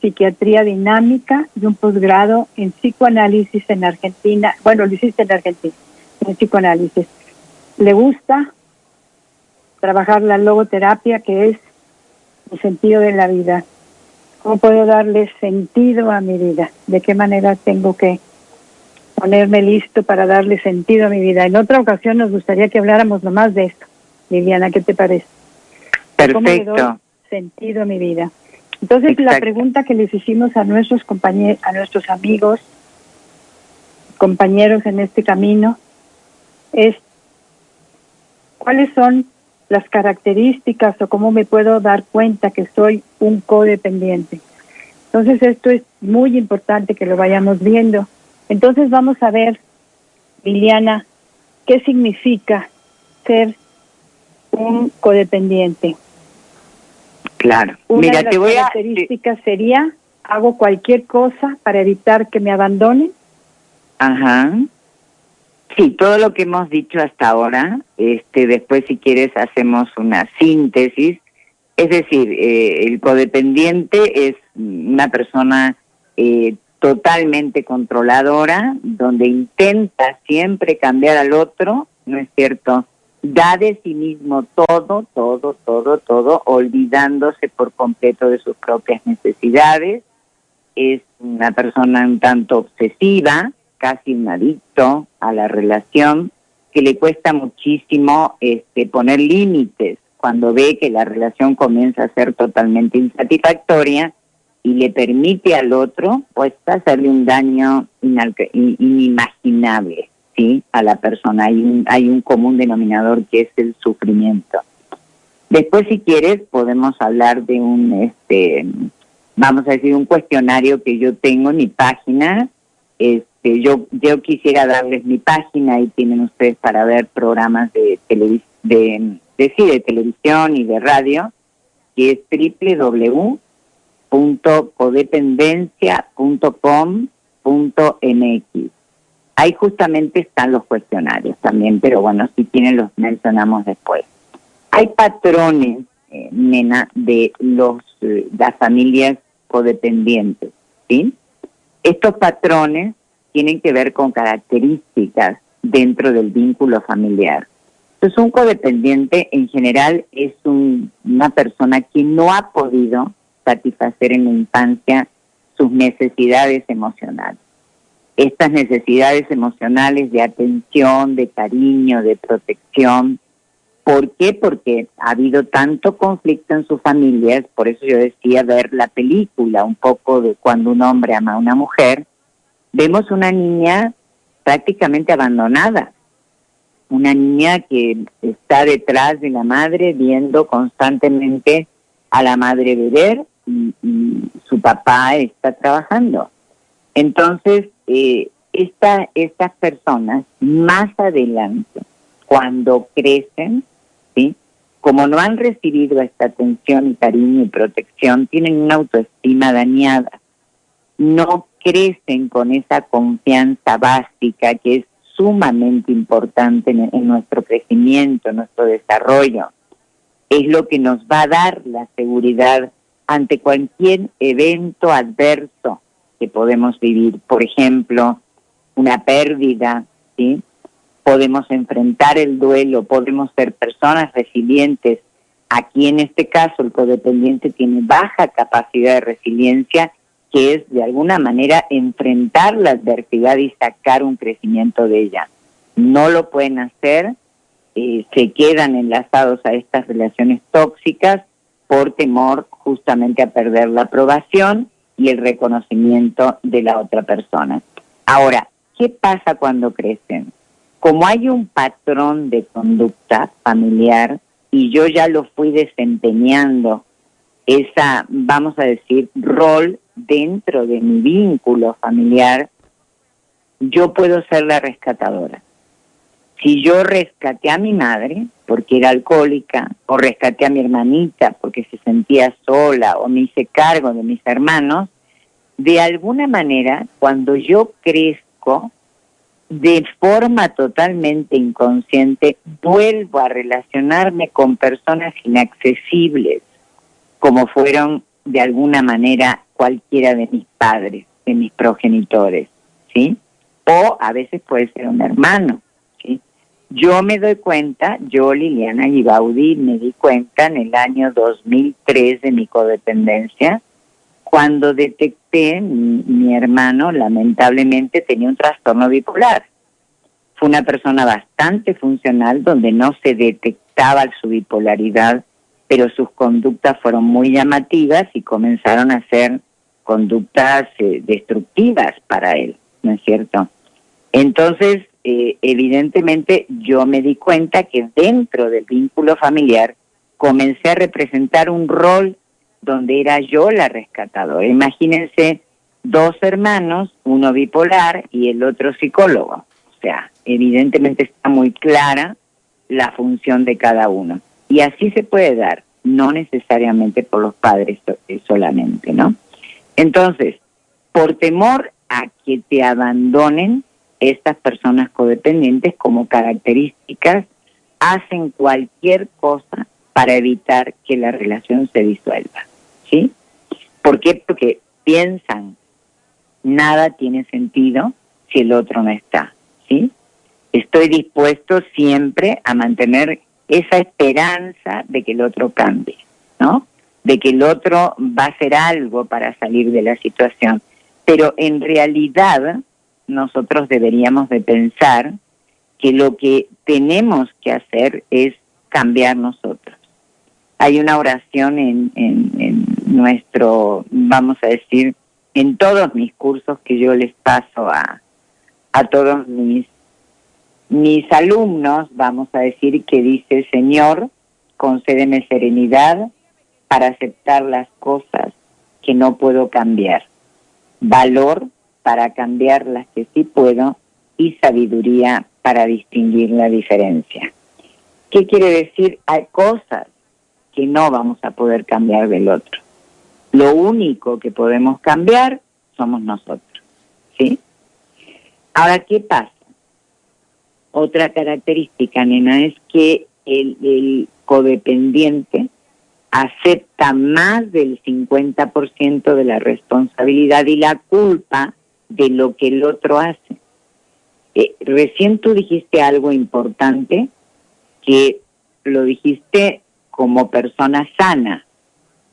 psiquiatría dinámica y un posgrado en psicoanálisis en Argentina. Bueno, lo hiciste en Argentina, en psicoanálisis. Le gusta trabajar la logoterapia, que es el sentido de la vida. ¿Cómo puedo darle sentido a mi vida? ¿De qué manera tengo que ponerme listo para darle sentido a mi vida? En otra ocasión nos gustaría que habláramos nomás de esto. Liliana, ¿qué te parece? Perfecto. ¿Cómo le doy sentido a mi vida? Entonces, exacto. La pregunta que les hicimos a nuestros compañeros, a nuestros amigos, compañeros en este camino, es ¿cuáles son las características o cómo me puedo dar cuenta que soy un codependiente? Entonces, esto es muy importante que lo vayamos viendo. Entonces, vamos a ver, Liliana, ¿qué significa ser un codependiente? Claro. Una de las características sería, hago cualquier cosa para evitar que me abandonen. Ajá. Sí, todo lo que hemos dicho hasta ahora, después si quieres hacemos una síntesis. Es decir, el codependiente es una persona totalmente controladora, donde intenta siempre cambiar al otro, ¿no es cierto?, da de sí mismo todo, olvidándose por completo de sus propias necesidades. Es una persona un tanto obsesiva, casi un adicto a la relación, que le cuesta muchísimo poner límites cuando ve que la relación comienza a ser totalmente insatisfactoria y le permite al otro pues hacerle un daño inimaginable. ¿Sí? A la persona hay un común denominador que es el sufrimiento. Después, si quieres, podemos hablar de vamos a decir, un cuestionario que yo tengo en mi página. Yo quisiera darles mi página, y tienen ustedes para ver programas de televisión y de radio, que es www.codependencia.com.mx. Ahí justamente están los cuestionarios también, pero bueno, si tienen los mencionamos después. Hay patrones, nena, de las familias codependientes. ¿sí? Estos patrones tienen que ver con características dentro del vínculo familiar. Entonces, un codependiente en general es una persona que no ha podido satisfacer en la infancia sus necesidades emocionales. Estas necesidades emocionales de atención, de cariño, de protección. ¿Por qué? Porque ha habido tanto conflicto en sus familias, por eso yo decía ver la película un poco de Cuando un hombre ama a una mujer. Vemos una niña prácticamente abandonada, una niña que está detrás de la madre viendo constantemente a la madre beber y su papá está trabajando. Entonces, estas personas más adelante, cuando crecen, ¿sí? Como no han recibido esta atención y cariño y protección, tienen una autoestima dañada. No crecen con esa confianza básica que es sumamente importante en nuestro crecimiento, en nuestro desarrollo. Es lo que nos va a dar la seguridad ante cualquier evento adverso que podemos vivir. Por ejemplo, una pérdida, ¿sí? Podemos enfrentar el duelo, podemos ser personas resilientes. Aquí en este caso el codependiente tiene baja capacidad de resiliencia, que es de alguna manera enfrentar la adversidad y sacar un crecimiento de ella. No lo pueden hacer, se quedan enlazados a estas relaciones tóxicas por temor justamente a perder la aprobación y el reconocimiento de la otra persona. Ahora, ¿qué pasa cuando crecen? Como hay un patrón de conducta familiar y yo ya lo fui desempeñando, esa, vamos a decir, rol dentro de mi vínculo familiar, yo puedo ser la rescatadora. Si yo rescaté a mi madre porque era alcohólica, o rescaté a mi hermanita porque se sentía sola, o me hice cargo de mis hermanos, de alguna manera, cuando yo crezco, de forma totalmente inconsciente, vuelvo a relacionarme con personas inaccesibles, como fueron de alguna manera cualquiera de mis padres, de mis progenitores, ¿sí? O a veces puede ser un hermano, ¿sí? Yo me doy cuenta, yo, Liliana Gibaudi, me di cuenta en el año 2003 de mi codependencia, cuando detecté, mi hermano lamentablemente tenía un trastorno bipolar. Fue una persona bastante funcional donde no se detectaba su bipolaridad, pero sus conductas fueron muy llamativas y comenzaron a ser conductas destructivas para él, ¿no es cierto? Entonces, evidentemente yo me di cuenta que dentro del vínculo familiar comencé a representar un rol donde era yo la rescatadora. Imagínense 2 hermanos, uno bipolar y el otro psicólogo. O sea, evidentemente está muy clara la función de cada uno. Y así se puede dar, no necesariamente por los padres solamente, ¿no? Entonces, por temor a que te abandonen, estas personas codependientes como características hacen cualquier cosa para evitar que la relación se disuelva, ¿sí? ¿Por qué? Porque piensan, nada tiene sentido si el otro no está, ¿sí? Estoy dispuesto siempre a mantener esa esperanza de que el otro cambie, ¿no? De que el otro va a hacer algo para salir de la situación. Pero en realidad nosotros deberíamos de pensar que lo que tenemos que hacer es cambiar nosotros. Hay una oración en nuestro, vamos a decir, en todos mis cursos que yo les paso a todos mis alumnos, vamos a decir, que dice: Señor, concédeme serenidad para aceptar las cosas que no puedo cambiar, valor para cambiar las que sí puedo y sabiduría para distinguir la diferencia. ¿Qué quiere decir? Hay cosas que no vamos a poder cambiar del otro. Lo único que podemos cambiar somos nosotros, ¿sí? Ahora, ¿qué pasa? Otra característica, nena, es que el codependiente acepta más del 50% de la responsabilidad y la culpa de lo que el otro hace. Recién tú dijiste algo importante, que lo dijiste como persona sana.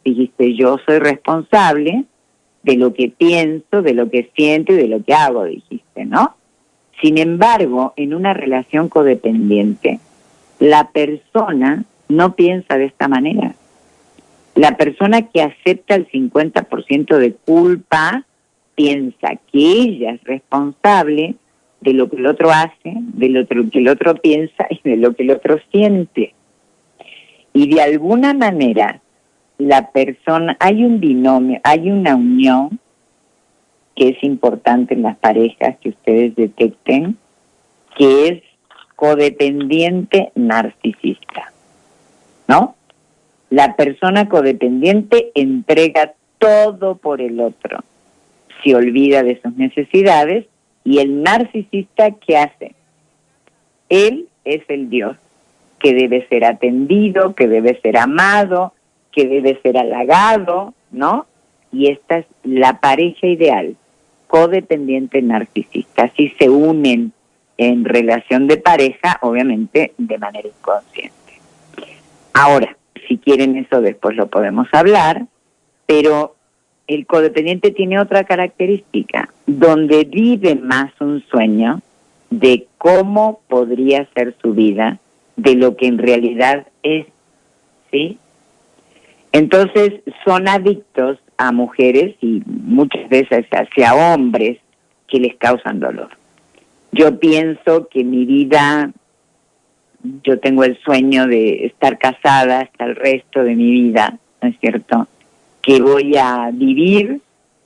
Dijiste, yo soy responsable de lo que pienso, de lo que siento y de lo que hago, dijiste, ¿no? Sin embargo, en una relación codependiente, la persona no piensa de esta manera. La persona que acepta el 50% de culpa piensa que ella es responsable de lo que el otro hace, de lo que el otro piensa y de lo que el otro siente. Y de alguna manera, la persona, hay un binomio, hay una unión que es importante en las parejas que ustedes detecten, que es codependiente narcisista, ¿no? La persona codependiente entrega todo por el otro, se olvida de sus necesidades, y el narcisista, ¿qué hace? Él es el Dios, que debe ser atendido, que debe ser amado, que debe ser halagado, ¿no? Y esta es la pareja ideal, codependiente narcisista. Así se unen en relación de pareja, obviamente de manera inconsciente. Ahora, si quieren eso después lo podemos hablar, pero el codependiente tiene otra característica, donde vive más un sueño de cómo podría ser su vida, de lo que en realidad es, ¿sí? Entonces son adictos a mujeres y muchas veces hacia hombres que les causan dolor. Yo pienso que mi vida, yo tengo el sueño de estar casada hasta el resto de mi vida, ¿no es cierto?, que voy a vivir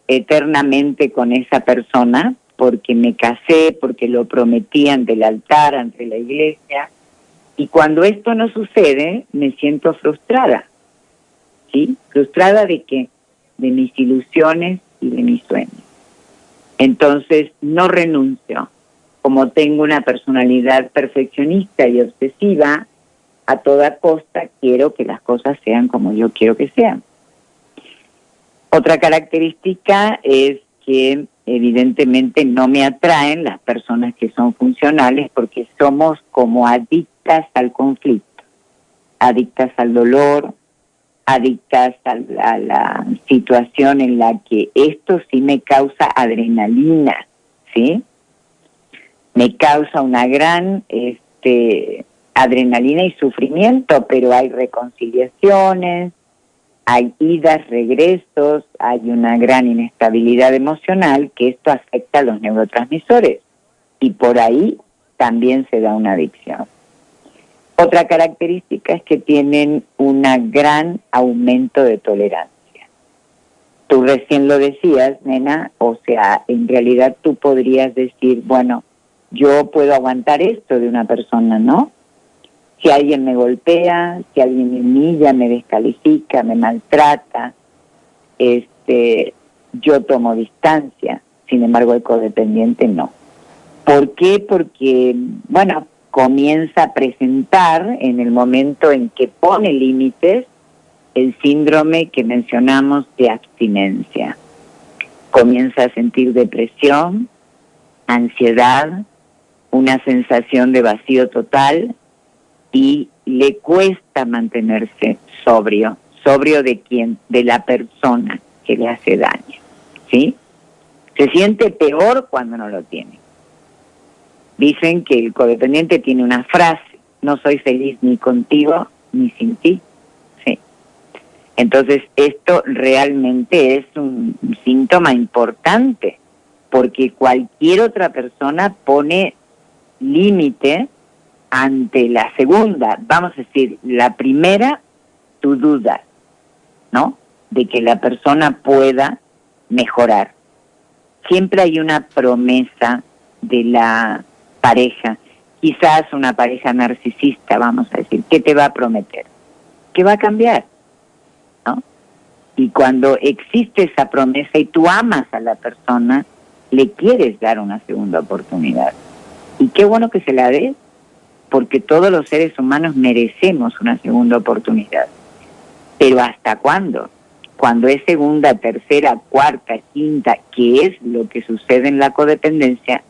eternamente con esa persona porque me casé, porque lo prometí ante el altar, ante la iglesia, y cuando esto no sucede me siento frustrada, ¿sí? ¿Frustrada de qué? De mis ilusiones y de mis sueños. Entonces no renuncio. Como tengo una personalidad perfeccionista y obsesiva, a toda costa quiero que las cosas sean como yo quiero que sean. Otra característica es que evidentemente no me atraen las personas que son funcionales porque somos como adictas al conflicto, adictas al dolor, adictas a la situación en la que esto sí me causa adrenalina, ¿sí? Me causa una gran adrenalina y sufrimiento, pero hay reconciliaciones, hay idas, regresos, hay una gran inestabilidad emocional que esto afecta a los neurotransmisores y por ahí también se da una adicción. Otra característica es que tienen un gran aumento de tolerancia. Tú recién lo decías, nena, o sea, en realidad tú podrías decir, bueno, yo puedo aguantar esto de una persona, ¿no? Si alguien me golpea, si alguien me humilla, me descalifica, me maltrata, yo tomo distancia. Sin embargo, el codependiente no. ¿Por qué? Porque, bueno, comienza a presentar en el momento en que pone límites el síndrome que mencionamos de abstinencia. Comienza a sentir depresión, ansiedad, una sensación de vacío total, y le cuesta mantenerse sobrio. ¿Sobrio de quién? De la persona que le hace daño, ¿sí? Se siente peor cuando no lo tiene. Dicen que el codependiente tiene una frase, no soy feliz ni contigo ni sin ti, ¿sí? Entonces esto realmente es un síntoma importante, porque cualquier otra persona pone límite ante la segunda. Vamos a decir, la primera, tu duda, ¿no? De que la persona pueda mejorar. Siempre hay una promesa de la pareja, quizás una pareja narcisista, vamos a decir, ¿qué te va a prometer? Que va a cambiar, ¿no? Y cuando existe esa promesa y tú amas a la persona, le quieres dar una segunda oportunidad. Y qué bueno que se la des, porque todos los seres humanos merecemos una segunda oportunidad. Pero ¿hasta cuándo? Cuando es segunda, tercera, cuarta, quinta, que es lo que sucede en la codependencia,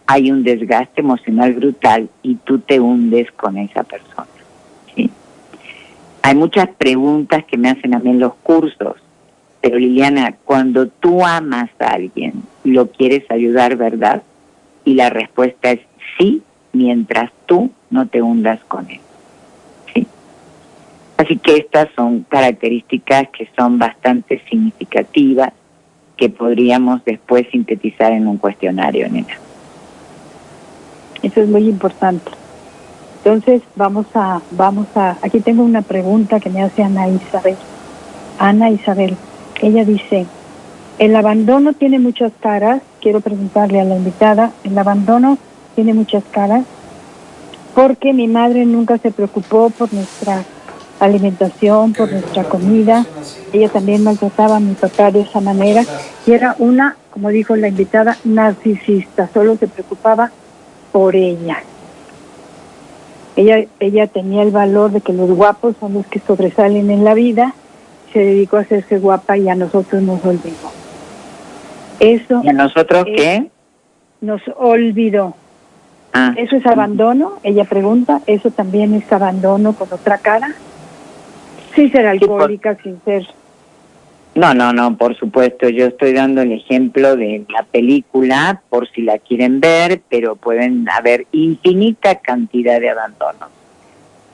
hay un desgaste emocional brutal y tú te hundes con esa persona, ¿sí? Hay muchas preguntas que me hacen a mí en los cursos, pero Liliana, cuando tú amas a alguien, lo quieres ayudar, ¿verdad? Y la respuesta es sí, mientras tú no te hundas con él, ¿sí? Así que estas son características que son bastante significativas, que podríamos después sintetizar en un cuestionario, nena. Eso es muy importante. Entonces, vamos a, aquí tengo una pregunta que me hace Ana Isabel. Ana Isabel, ella dice, el abandono tiene muchas caras, quiero preguntarle a la invitada, el abandono tiene muchas caras, porque mi madre nunca se preocupó por nuestra alimentación, por nuestra comida, ella también maltrataba a mi papá de esa manera, y era una, como dijo la invitada, narcisista, solo se preocupaba por ella. Ella tenía el valor de que los guapos son los que sobresalen en la vida, se dedicó a hacerse guapa y a nosotros nos olvidó. Eso. ¿Y a nosotros qué? Nos olvidó. Ah. ¿Eso es abandono? Ella pregunta, ¿eso también es abandono con otra cara? Sin ser alcohólica, sin ser... No, por supuesto, yo estoy dando el ejemplo de la película, por si la quieren ver, pero pueden haber infinita cantidad de abandonos.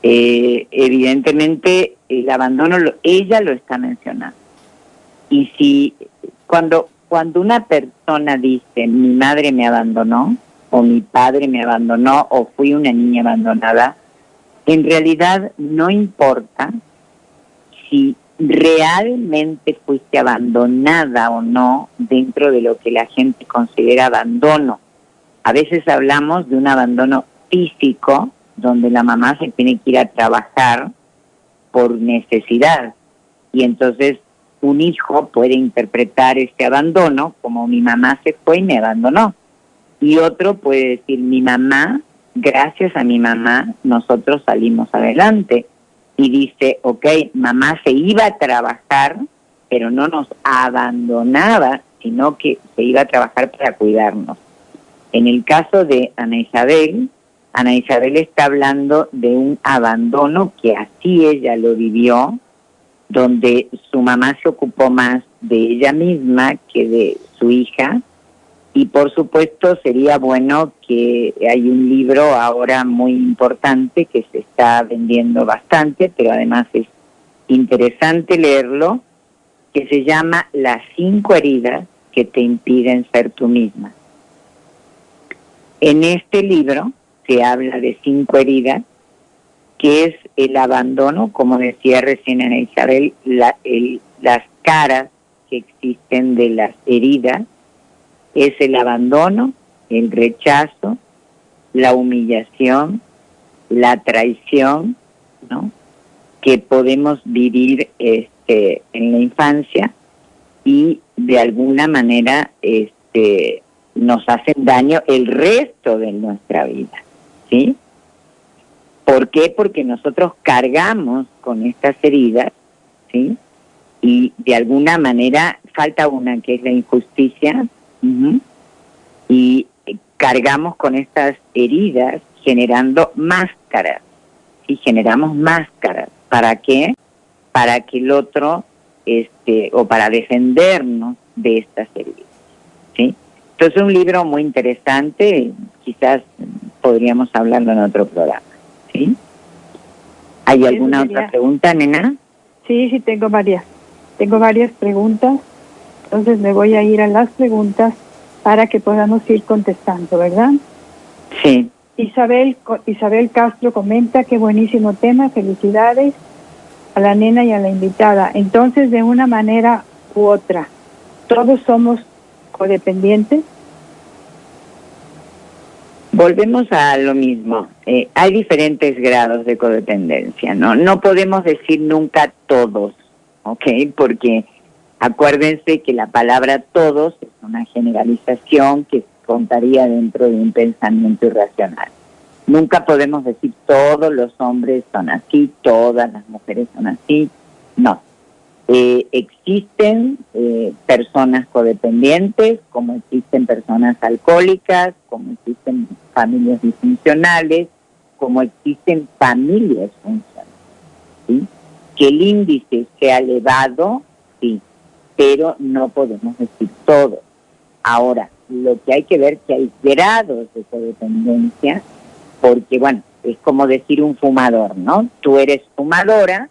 Evidentemente, el abandono, ella lo está mencionando. Y si, cuando una persona dice, mi madre me abandonó, o mi padre me abandonó, o fui una niña abandonada, en realidad no importa si realmente fuiste abandonada o no dentro de lo que la gente considera abandono. A veces hablamos de un abandono físico, donde la mamá se tiene que ir a trabajar por necesidad, y entonces un hijo puede interpretar este abandono como mi mamá se fue y me abandonó, y otro puede decir, mi mamá, gracias a mi mamá, nosotros salimos adelante. Y dice, ok, mamá se iba a trabajar, pero no nos abandonaba, sino que se iba a trabajar para cuidarnos. En el caso de Ana Isabel está hablando de un abandono que así ella lo vivió, donde su mamá se ocupó más de ella misma que de su hija. Y por supuesto sería bueno que hay un libro ahora muy importante que se está vendiendo bastante, pero además es interesante leerlo, que se llama Las 5 heridas que te impiden ser tú misma. En este libro se habla de 5 heridas, que es el abandono, como decía recién Ana Isabel, las caras que existen de las heridas. Es el abandono, el rechazo, la humillación, la traición, ¿no?, que podemos vivir en la infancia y de alguna manera nos hacen daño el resto de nuestra vida, ¿sí? ¿Por qué? Porque nosotros cargamos con estas heridas, ¿sí? Y de alguna manera falta una, que es la injusticia. Y cargamos con estas heridas generando máscaras, y generamos máscaras. ¿Para qué? Para que el otro, o para defendernos de estas heridas, ¿sí? Entonces es un libro muy interesante, quizás podríamos hablarlo en otro programa, ¿sí? ¿Hay alguna otra pregunta, nena? Sí, tengo varias preguntas. Entonces me voy a ir a las preguntas para que podamos ir contestando, ¿verdad? Sí. Isabel Castro comenta, qué buenísimo tema, felicidades a la nena y a la invitada. Entonces, de una manera u otra, ¿todos somos codependientes? Volvemos a lo mismo. Hay diferentes grados de codependencia, ¿no? No podemos decir nunca todos, ¿ok? Porque acuérdense que la palabra todos es una generalización que contaría dentro de un pensamiento irracional. Nunca podemos decir todos los hombres son así, todas las mujeres son así. No. Existen personas codependientes, como existen personas alcohólicas, como existen familias disfuncionales, como existen familias funcionales, ¿sí? Que el índice sea elevado, sí, pero no podemos decir todo. Ahora, lo que hay que ver que hay grados de codependencia, porque, bueno, es como decir un fumador, ¿no? Tú eres fumadora,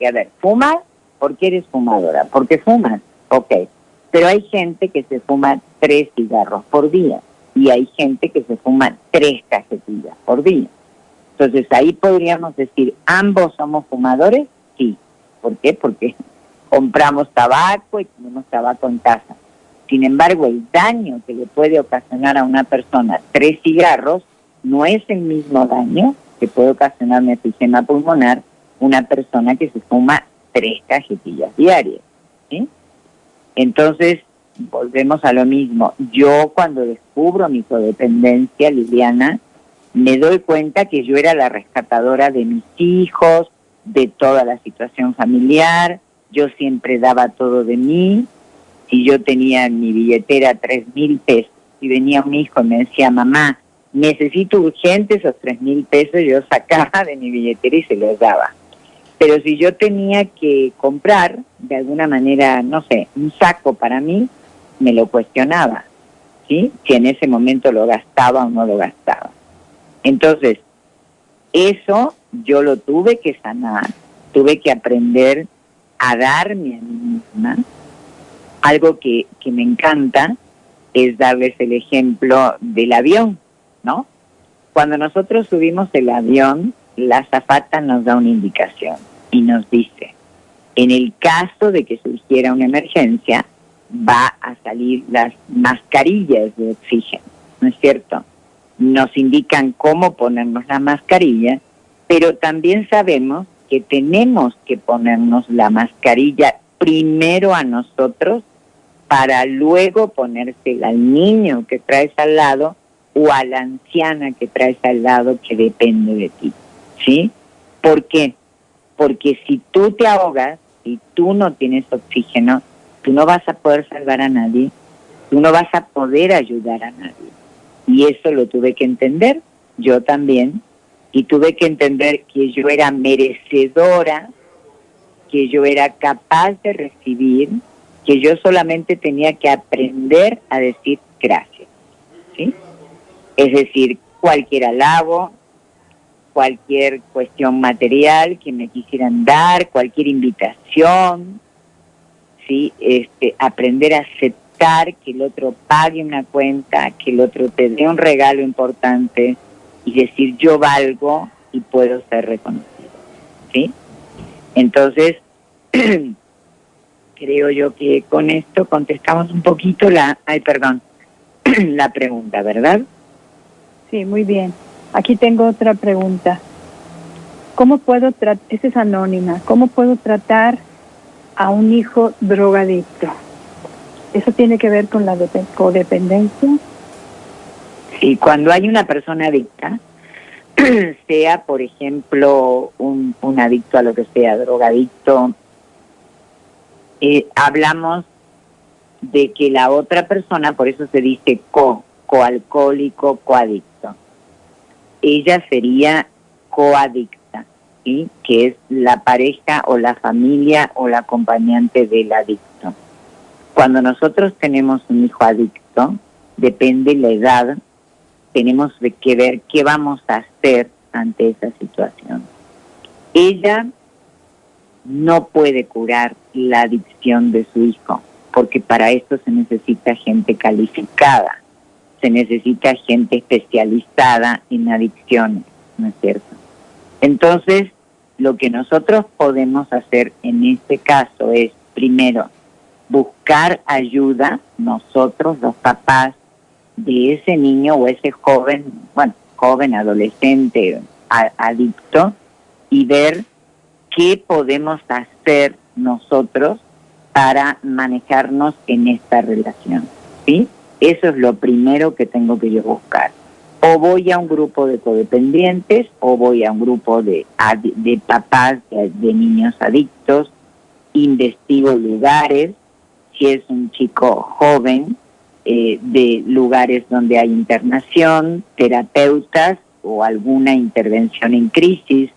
y a ver, ¿fumas? ¿Por qué eres fumadora? Porque fumas, ok. Pero hay gente que se fuma 3 cigarros por día y hay gente que se fuma 3 cajetillas por día. Entonces ahí podríamos decir, ¿ambos somos fumadores? Sí. ¿Por qué? Porque compramos tabaco y tenemos tabaco en casa. Sin embargo, el daño que le puede ocasionar a una persona 3 cigarros no es el mismo daño que puede ocasionar un efisema pulmonar una persona que se fuma 3 cajetillas diarias, ¿sí? Entonces, volvemos a lo mismo. Yo cuando descubro mi codependencia, Liliana, me doy cuenta que yo era la rescatadora de mis hijos, de toda la situación familiar, yo siempre daba todo de mí. Si yo tenía en mi billetera 3,000 pesos, y venía un hijo y me decía, mamá, necesito urgente esos 3,000 pesos, yo sacaba de mi billetera y se los daba. Pero si yo tenía que comprar, de alguna manera, no sé, un saco para mí, me lo cuestionaba, ¿sí? Si en ese momento lo gastaba o no lo gastaba. Entonces, eso yo lo tuve que sanar, tuve que aprender a darme a mí misma. Algo que me encanta es darles el ejemplo del avión, ¿no? Cuando nosotros subimos el avión, la azafata nos da una indicación y nos dice, en el caso de que surgiera una emergencia, va a salir las mascarillas de oxígeno, ¿no es cierto? Nos indican cómo ponernos la mascarilla, pero también sabemos que tenemos que ponernos la mascarilla primero a nosotros para luego ponérsela al niño que traes al lado o a la anciana que traes al lado que depende de ti, ¿sí? ¿Por qué? Porque si tú te ahogas y tú no tienes oxígeno, tú no vas a poder salvar a nadie, tú no vas a poder ayudar a nadie. Y eso lo tuve que entender, yo también, y tuve que entender que yo era merecedora, que yo era capaz de recibir, que yo solamente tenía que aprender a decir gracias, ¿sí? Es decir, cualquier halago, cualquier cuestión material que me quisieran dar, cualquier invitación, ¿sí? Aprender a aceptar que el otro pague una cuenta, que el otro te dé un regalo importante y decir yo valgo y puedo ser reconocido, ¿sí? Entonces, creo yo que con esto contestamos un poquito la pregunta, ¿verdad? Sí, muy bien. Aquí tengo otra pregunta. ¿Cómo puedo tratar, esta es anónima, cómo puedo tratar a un hijo drogadicto? ¿Eso tiene que ver con la codependencia? Sí, cuando hay una persona adicta, sea, por ejemplo, un adicto a lo que sea, drogadicto, hablamos de que la otra persona, por eso se dice coalcohólico, coadicto. Ella sería coadicta, ¿sí? Que es la pareja o la familia o la acompañante del adicto. Cuando nosotros tenemos un hijo adicto, depende la edad, tenemos que ver qué vamos a hacer ante esa situación. Ella no puede curar la adicción de su hijo, porque para esto se necesita gente calificada, se necesita gente especializada en adicciones, ¿no es cierto? Entonces, lo que nosotros podemos hacer en este caso es, primero, buscar ayuda, nosotros, los papás, de ese niño o ese joven, adolescente, adicto, y ver qué podemos hacer nosotros para manejarnos en esta relación, ¿sí? Eso es lo primero que tengo que yo buscar. O voy a un grupo de codependientes, o voy a un grupo de papás de niños adictos, investigo lugares, si es un chico joven, de lugares donde hay internación, terapeutas o alguna intervención en crisis,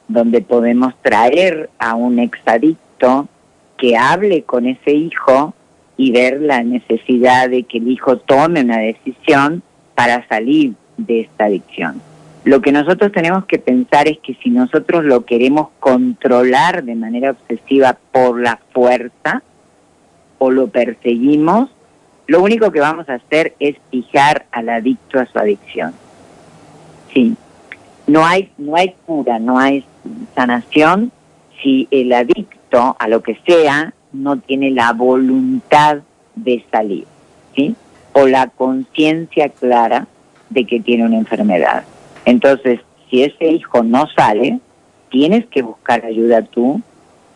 donde podemos traer a un exadicto que hable con ese hijo y ver la necesidad de que el hijo tome una decisión para salir de esta adicción. Lo que nosotros tenemos que pensar es que si nosotros lo queremos controlar de manera obsesiva por la fuerza o lo perseguimos, lo único que vamos a hacer es fijar al adicto a su adicción. Sí, no hay cura, no hay sanación si el adicto a lo que sea no tiene la voluntad de salir, ¿sí? O la conciencia clara de que tiene una enfermedad. Entonces, si ese hijo no sale, tienes que buscar ayuda tú.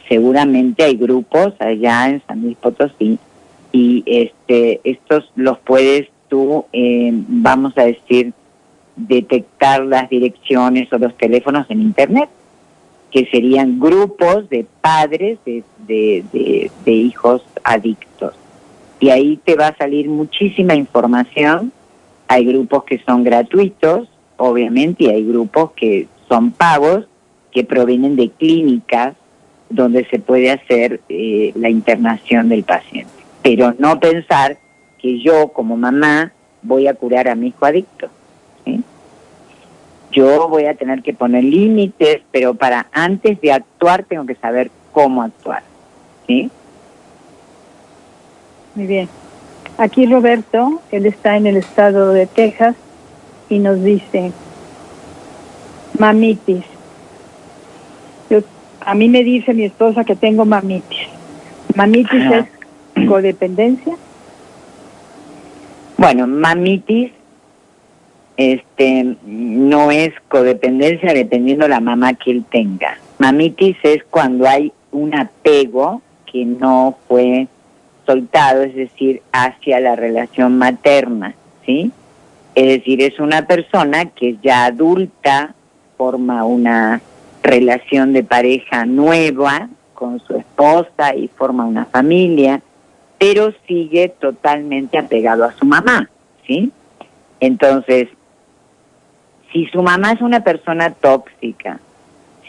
Seguramente hay grupos allá en San Luis Potosí y estos los puedes tú, vamos a decir, detectar las direcciones o los teléfonos en internet, que serían grupos de padres de hijos adictos. Y ahí te va a salir muchísima información. Hay grupos que son gratuitos, obviamente, y hay grupos que son pagos, que provienen de clínicas donde se puede hacer la internación del paciente. Pero no pensar que yo, como mamá, voy a curar a mi hijo adicto, ¿sí? Yo voy a tener que poner límites, pero antes de actuar tengo que saber cómo actuar, ¿sí? Muy bien. Aquí Roberto, él está en el estado de Texas y nos dice, mamitis. A mí me dice mi esposa que tengo mamitis. ¿Mamitis es codependencia? Bueno, mamitis no es codependencia dependiendo la mamá que él tenga. Mamitis es cuando hay un apego que no fue soltado, es decir, hacia la relación materna, ¿sí? Es decir, es una persona que es ya adulta, forma una relación de pareja nueva con su esposa y forma una familia, pero sigue totalmente apegado a su mamá, ¿sí? Entonces, si su mamá es una persona tóxica,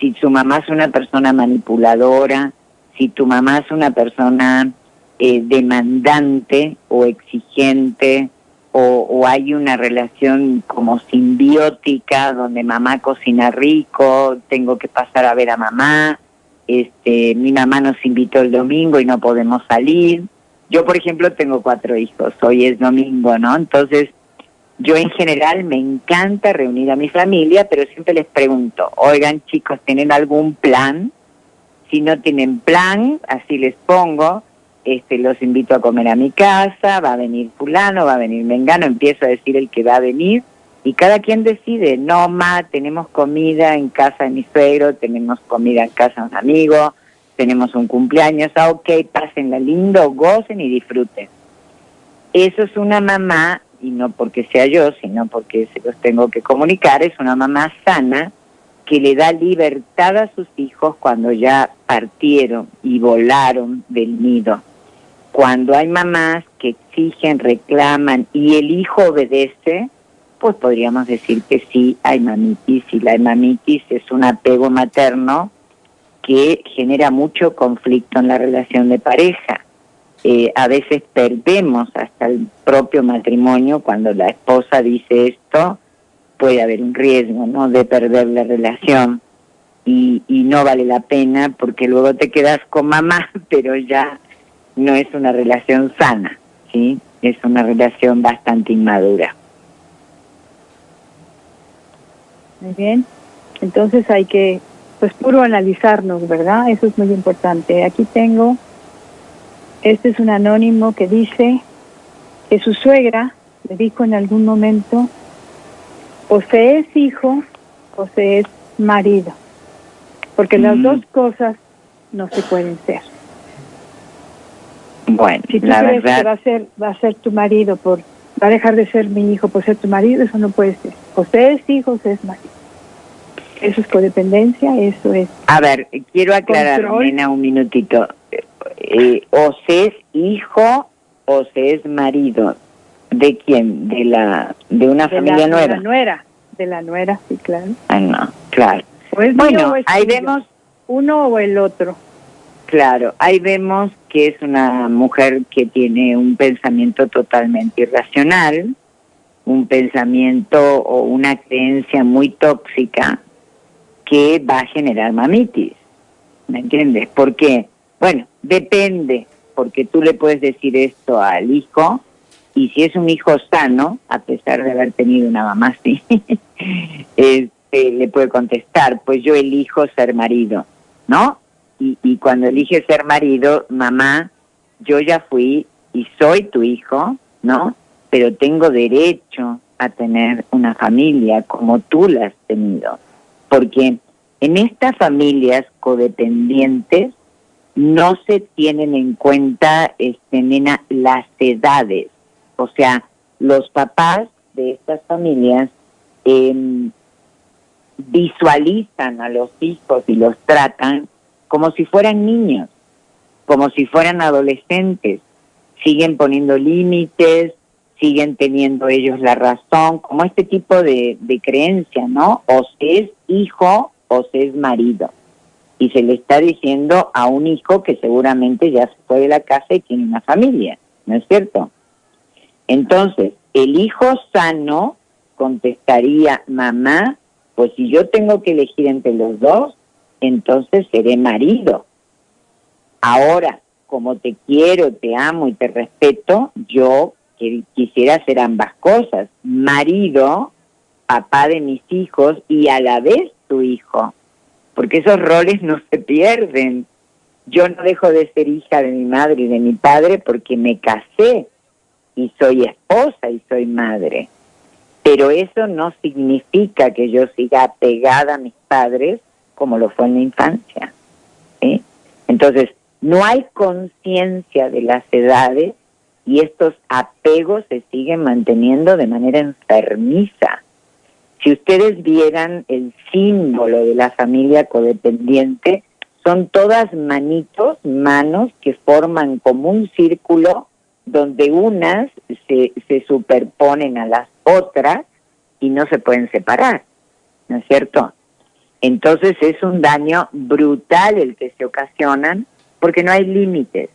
si su mamá es una persona manipuladora, si tu mamá es una persona demandante o exigente, o hay una relación como simbiótica donde mamá cocina rico, tengo que pasar a ver a mamá, mi mamá nos invitó el domingo y no podemos salir. Yo, por ejemplo, tengo 4 hijos, hoy es domingo, ¿no? Entonces, yo en general me encanta reunir a mi familia, pero siempre les pregunto, oigan chicos, ¿tienen algún plan? Si no tienen plan, así les pongo, los invito a comer a mi casa, va a venir fulano, va a venir mengano, empiezo a decir el que va a venir, y cada quien decide, no, ma, tenemos comida en casa de mi suegro, tenemos comida en casa de un amigo, tenemos un cumpleaños, ok, pásenla lindo, gocen y disfruten. Eso es una mamá, y no porque sea yo, sino porque se los tengo que comunicar, es una mamá sana, que le da libertad a sus hijos cuando ya partieron y volaron del nido. Cuando hay mamás que exigen, reclaman y el hijo obedece, pues podríamos decir que sí hay mamitis, y la mamitis es un apego materno que genera mucho conflicto en la relación de pareja. A veces perdemos hasta el propio matrimonio cuando la esposa dice esto, puede haber un riesgo, ¿no?, de perder la relación y no vale la pena porque luego te quedas con mamá, pero ya no es una relación sana, ¿sí? Es una relación bastante inmadura. Muy bien. Entonces hay que, pues, puro analizarnos, ¿verdad? Eso es muy importante. Aquí tengo, este es un anónimo que dice que su suegra le dijo en algún momento, o se es hijo o se es marido, porque las dos cosas no se pueden ser. Bueno, si tú la crees verdad que va a ser tu marido, va a dejar de ser mi hijo por ser tu marido, eso no puede ser. O se es hijo o se es marido. Eso es codependencia, eso es... A ver, quiero aclarar, control. nena, un minutito. o se es hijo o se es marido. ¿De quién? ¿De una familia nueva? De la nuera, sí, claro. Ah, no, claro. Pues bueno, ahí vemos uno o el otro. Claro, ahí vemos que es una mujer que tiene un pensamiento totalmente irracional, un pensamiento o una creencia muy tóxica que va a generar mamitis. ¿Me entiendes? ¿Por qué? Bueno, depende, porque tú le puedes decir esto al hijo, y si es un hijo sano, a pesar de haber tenido una mamá así, le puede contestar, pues yo elijo ser marido, ¿no? Y cuando elige ser marido, mamá, yo ya fui y soy tu hijo, ¿no? Pero tengo derecho a tener una familia como tú la has tenido. Porque en estas familias codependientes no se tienen en cuenta, nena, las edades. O sea, los papás de estas familias visualizan a los hijos y los tratan como si fueran niños, como si fueran adolescentes. Siguen poniendo límites, siguen teniendo ellos la razón, como este tipo de creencia, ¿no? O se es hijo o se es marido. Y se le está diciendo a un hijo que seguramente ya se fue de la casa y tiene una familia, ¿no es cierto? Entonces, el hijo sano contestaría, mamá, pues si yo tengo que elegir entre los dos, entonces seré marido. Ahora, como te quiero, te amo y te respeto, yo quisiera hacer ambas cosas, marido, papá de mis hijos y a la vez tu hijo, porque esos roles no se pierden. Yo no dejo de ser hija de mi madre y de mi padre porque me casé y soy esposa y soy madre, pero eso no significa que yo siga apegada a mis padres como lo fue en la infancia, ¿sí? Entonces, no hay conciencia de las edades y estos apegos se siguen manteniendo de manera enfermiza. Si ustedes vieran el símbolo de la familia codependiente, son todas manos que forman como un círculo donde unas se superponen a las otras y no se pueden separar, ¿no es cierto? Entonces es un daño brutal el que se ocasionan porque no hay límites.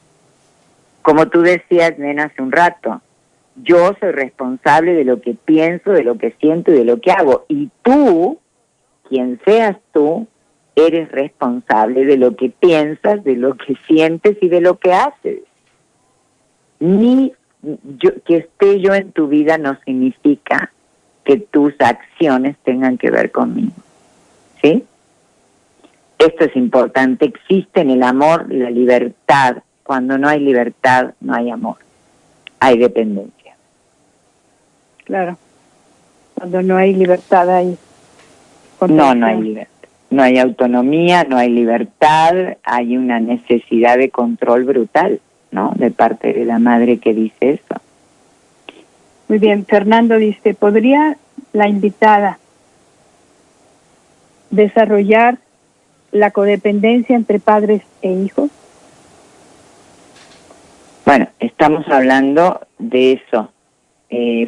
Como tú decías, nena, hace un rato, yo soy responsable de lo que pienso, de lo que siento y de lo que hago. Y tú, quien seas tú, eres responsable de lo que piensas, de lo que sientes y de lo que haces. Que esté yo en tu vida no significa que tus acciones tengan que ver conmigo. ¿Sí? Esto es importante. Existe en el amor la libertad. Cuando no hay libertad, no hay amor. Hay dependencia. Claro. Cuando no hay libertad, hay... No hay libertad. No hay autonomía, no hay libertad. Hay una necesidad de control brutal, ¿no? De parte de la madre que dice eso. Muy bien. Fernando dice, ¿podría la invitada desarrollar la codependencia entre padres e hijos? Bueno, estamos hablando de eso,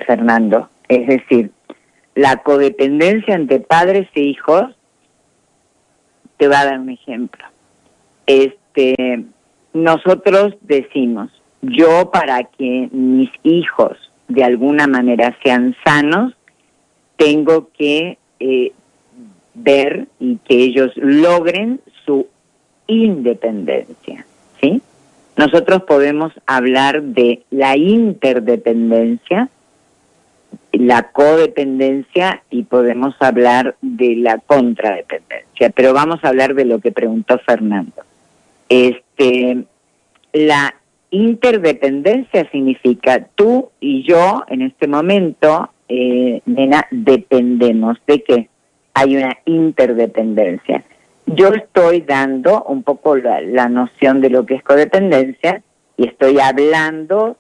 Fernando. Es decir, la codependencia entre padres e hijos, te va a dar un ejemplo. Nosotros decimos, yo para que mis hijos de alguna manera sean sanos, tengo que ver y que ellos logren su independencia, ¿sí? Nosotros podemos hablar de la interdependencia, la codependencia y podemos hablar de la contradependencia, pero vamos a hablar de lo que preguntó Fernando. La interdependencia significa tú y yo en este momento, nena, dependemos. ¿De qué? Hay una interdependencia. Yo estoy dando un poco la noción de lo que es codependencia y estoy hablando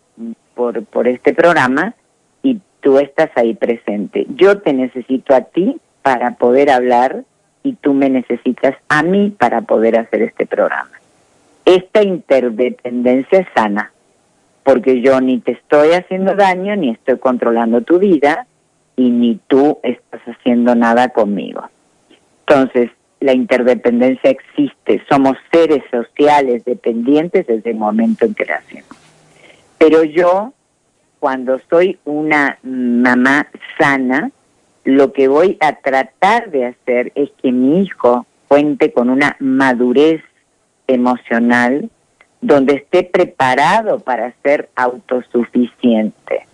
por este programa y tú estás ahí presente. Yo te necesito a ti para poder hablar y tú me necesitas a mí para poder hacer este programa. esta interdependencia es sana, porque yo ni te estoy haciendo daño, ni estoy controlando tu vida, y ni tú estás haciendo nada conmigo. Entonces, la interdependencia existe, somos seres sociales dependientes desde el momento en que nacemos. Pero yo, cuando soy una mamá sana, lo que voy a tratar de hacer es que mi hijo cuente con una madurez emocional donde esté preparado para ser autosuficiente,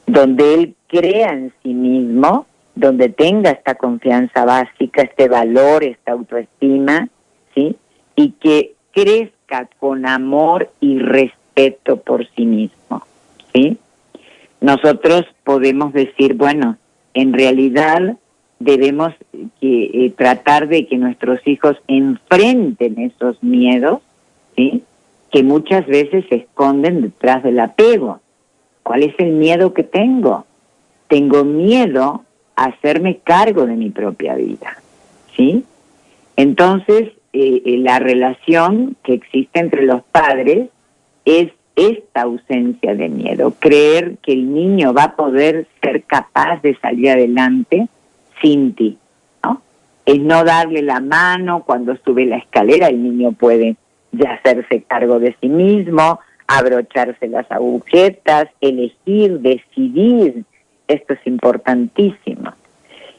donde él crea en sí mismo, donde tenga esta confianza básica, este valor, esta autoestima, ¿sí? Y que crezca con amor y respeto por sí mismo, ¿sí? Nosotros podemos decir, bueno, en realidad debemos tratar de que nuestros hijos enfrenten esos miedos, ¿sí? Que muchas veces se esconden detrás del apego. ¿Cuál es el miedo que tengo? Tengo miedo a hacerme cargo de mi propia vida, ¿sí? Entonces, la relación que existe entre los padres es esta ausencia de miedo, creer que el niño va a poder ser capaz de salir adelante sin ti, ¿no? Es no darle la mano cuando sube la escalera, el niño puede ya hacerse cargo de sí mismo, abrocharse las agujetas, elegir, decidir. Esto es importantísimo.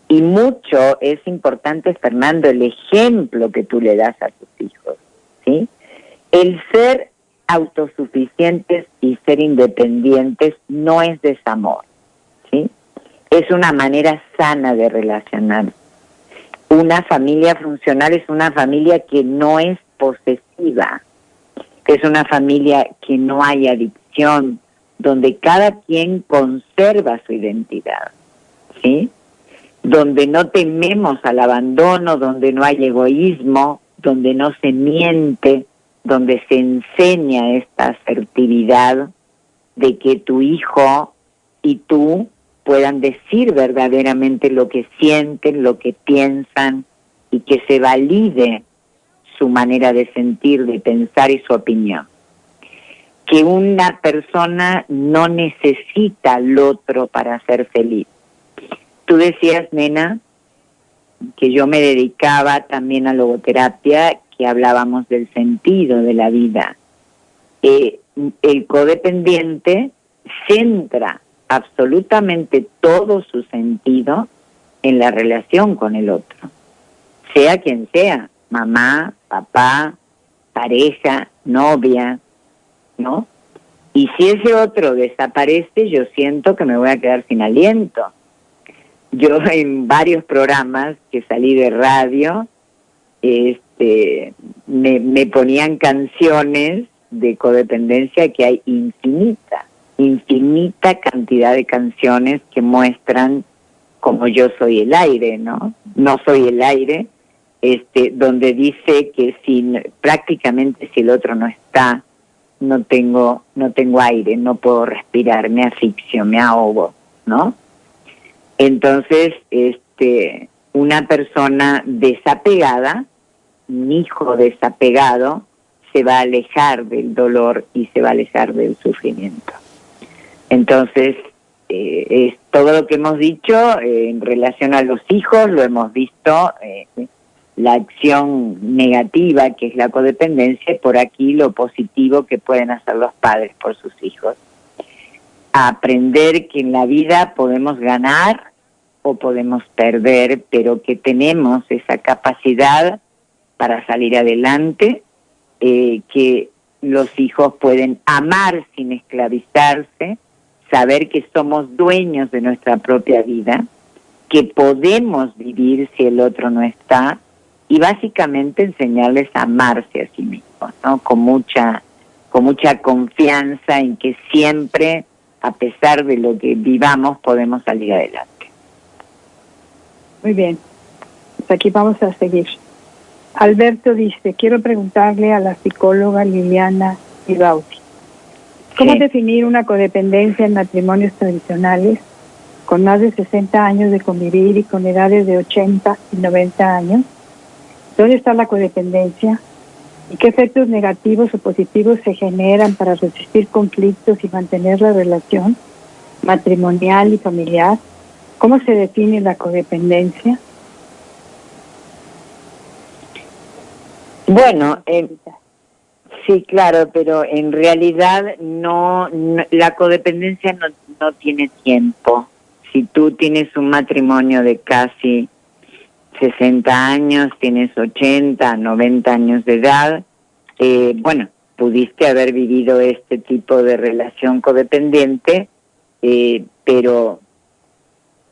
Y mucho es importante, Fernando, el ejemplo que tú le das a tus hijos, ¿sí? El ser autosuficientes y ser independientes no es desamor, ¿sí? Es una manera sana de relacionar. Una familia funcional es una familia que no es posesiva, es una familia que no hay adicción, donde cada quien conserva su identidad, ¿sí? Donde no tememos al abandono, donde no hay egoísmo, donde no se miente, donde se enseña esta asertividad de que tu hijo y tú puedan decir verdaderamente lo que sienten, lo que piensan, y que se valide su manera de sentir, de pensar y su opinión. Que una persona no necesita al otro para ser feliz. Tú decías, nena, que yo me dedicaba también a logoterapia, que hablábamos del sentido de la vida. El codependiente centra absolutamente todo su sentido en la relación con el otro, sea quien sea, mamá, papá, pareja, novia, ¿no? Y si ese otro desaparece, yo siento que me voy a quedar sin aliento. Yo en varios programas que salí de radio, me ponían canciones de codependencia, que hay infinita cantidad de canciones que muestran como yo soy el aire, ¿no? No soy el aire, donde dice que prácticamente si el otro no está, no tengo aire, no puedo respirar, me asfixio, me ahogo, ¿no? Entonces, una persona desapegada, un hijo desapegado, se va a alejar del dolor y se va a alejar del sufrimiento. Entonces, es todo lo que hemos dicho en relación a los hijos, lo hemos visto, la acción negativa que es la codependencia, y por aquí lo positivo que pueden hacer los padres por sus hijos. Aprender que en la vida podemos ganar o podemos perder, pero que tenemos esa capacidad para salir adelante, que los hijos pueden amar sin esclavizarse, saber que somos dueños de nuestra propia vida, que podemos vivir si el otro no está, y básicamente enseñarles a amarse a sí mismos, ¿no? Con mucha confianza en que siempre, a pesar de lo que vivamos, podemos salir adelante. Muy bien, pues aquí vamos a seguir. Alberto dice, quiero preguntarle a la psicóloga Liliana Ibauti, ¿cómo definir una codependencia en matrimonios tradicionales con más de 60 años de convivir y con edades de 80 y 90 años? ¿Dónde está la codependencia? ¿Y qué efectos negativos o positivos se generan para resistir conflictos y mantener la relación matrimonial y familiar? ¿Cómo se define la codependencia? Bueno, sí, claro, pero en realidad no la codependencia no tiene tiempo. Si tú tienes un matrimonio de casi 60 años, tienes 80, 90 años de edad, bueno, pudiste haber vivido este tipo de relación codependiente, pero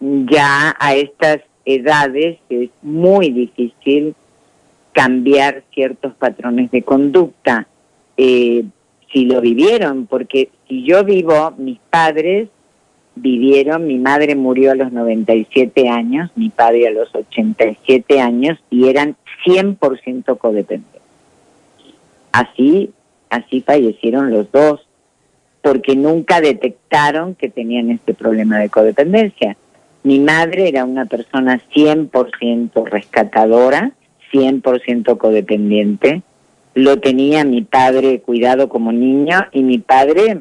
ya a estas edades es muy difícil cambiar ciertos patrones de conducta, si lo vivieron, porque si yo vivo, mis padres vivieron, mi madre murió a los 97 años, mi padre a los 87 años, y eran 100% codependientes. Así fallecieron los dos, porque nunca detectaron que tenían este problema de codependencia. Mi madre era una persona 100% rescatadora, 100% codependiente. Lo tenía mi padre cuidado como niño, y mi padre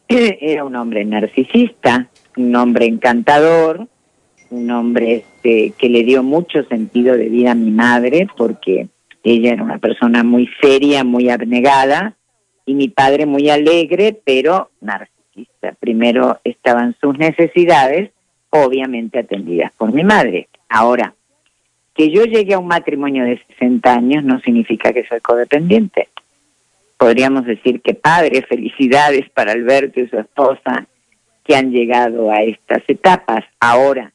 era un hombre narcisista, un hombre encantador, un hombre que le dio mucho sentido de vida a mi madre, porque ella era una persona muy seria, muy abnegada, y mi padre muy alegre, pero narcisista. Primero estaban sus necesidades, obviamente atendidas por mi madre. Ahora, que yo llegue a un matrimonio de 60 años no significa que soy codependiente. Podríamos decir que padre, felicidades para Alberto y su esposa que han llegado a estas etapas. Ahora,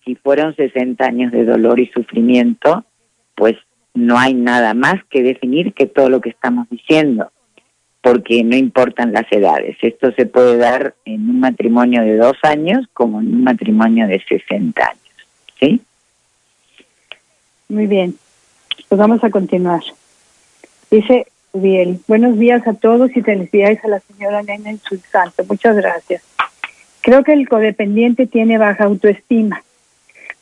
si fueron 60 años de dolor y sufrimiento, pues no hay nada más que definir que todo lo que estamos diciendo, porque no importan las edades. Esto se puede dar en un matrimonio de 2 años como en un matrimonio de 60 años, ¿sí? Muy bien, pues vamos a continuar. Dice Uriel, buenos días a todos y felicidades a la señora Nena en su santo. Muchas gracias. Creo que el codependiente tiene baja autoestima,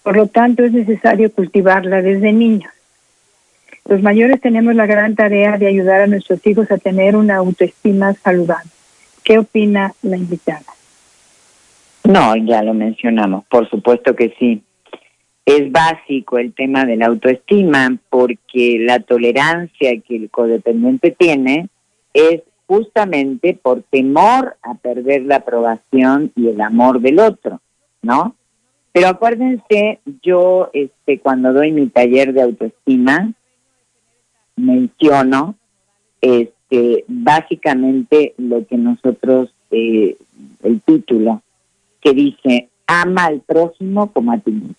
por lo tanto es necesario cultivarla desde niños. Los mayores tenemos la gran tarea de ayudar a nuestros hijos a tener una autoestima saludable. ¿Qué opina la invitada? No, ya lo mencionamos, por supuesto que sí. Es básico el tema de la autoestima, porque la tolerancia que el codependiente tiene es justamente por temor a perder la aprobación y el amor del otro, ¿no? Pero acuérdense, yo cuando doy mi taller de autoestima, menciono básicamente lo que nosotros, el título, que dice, ama al prójimo como a ti mismo.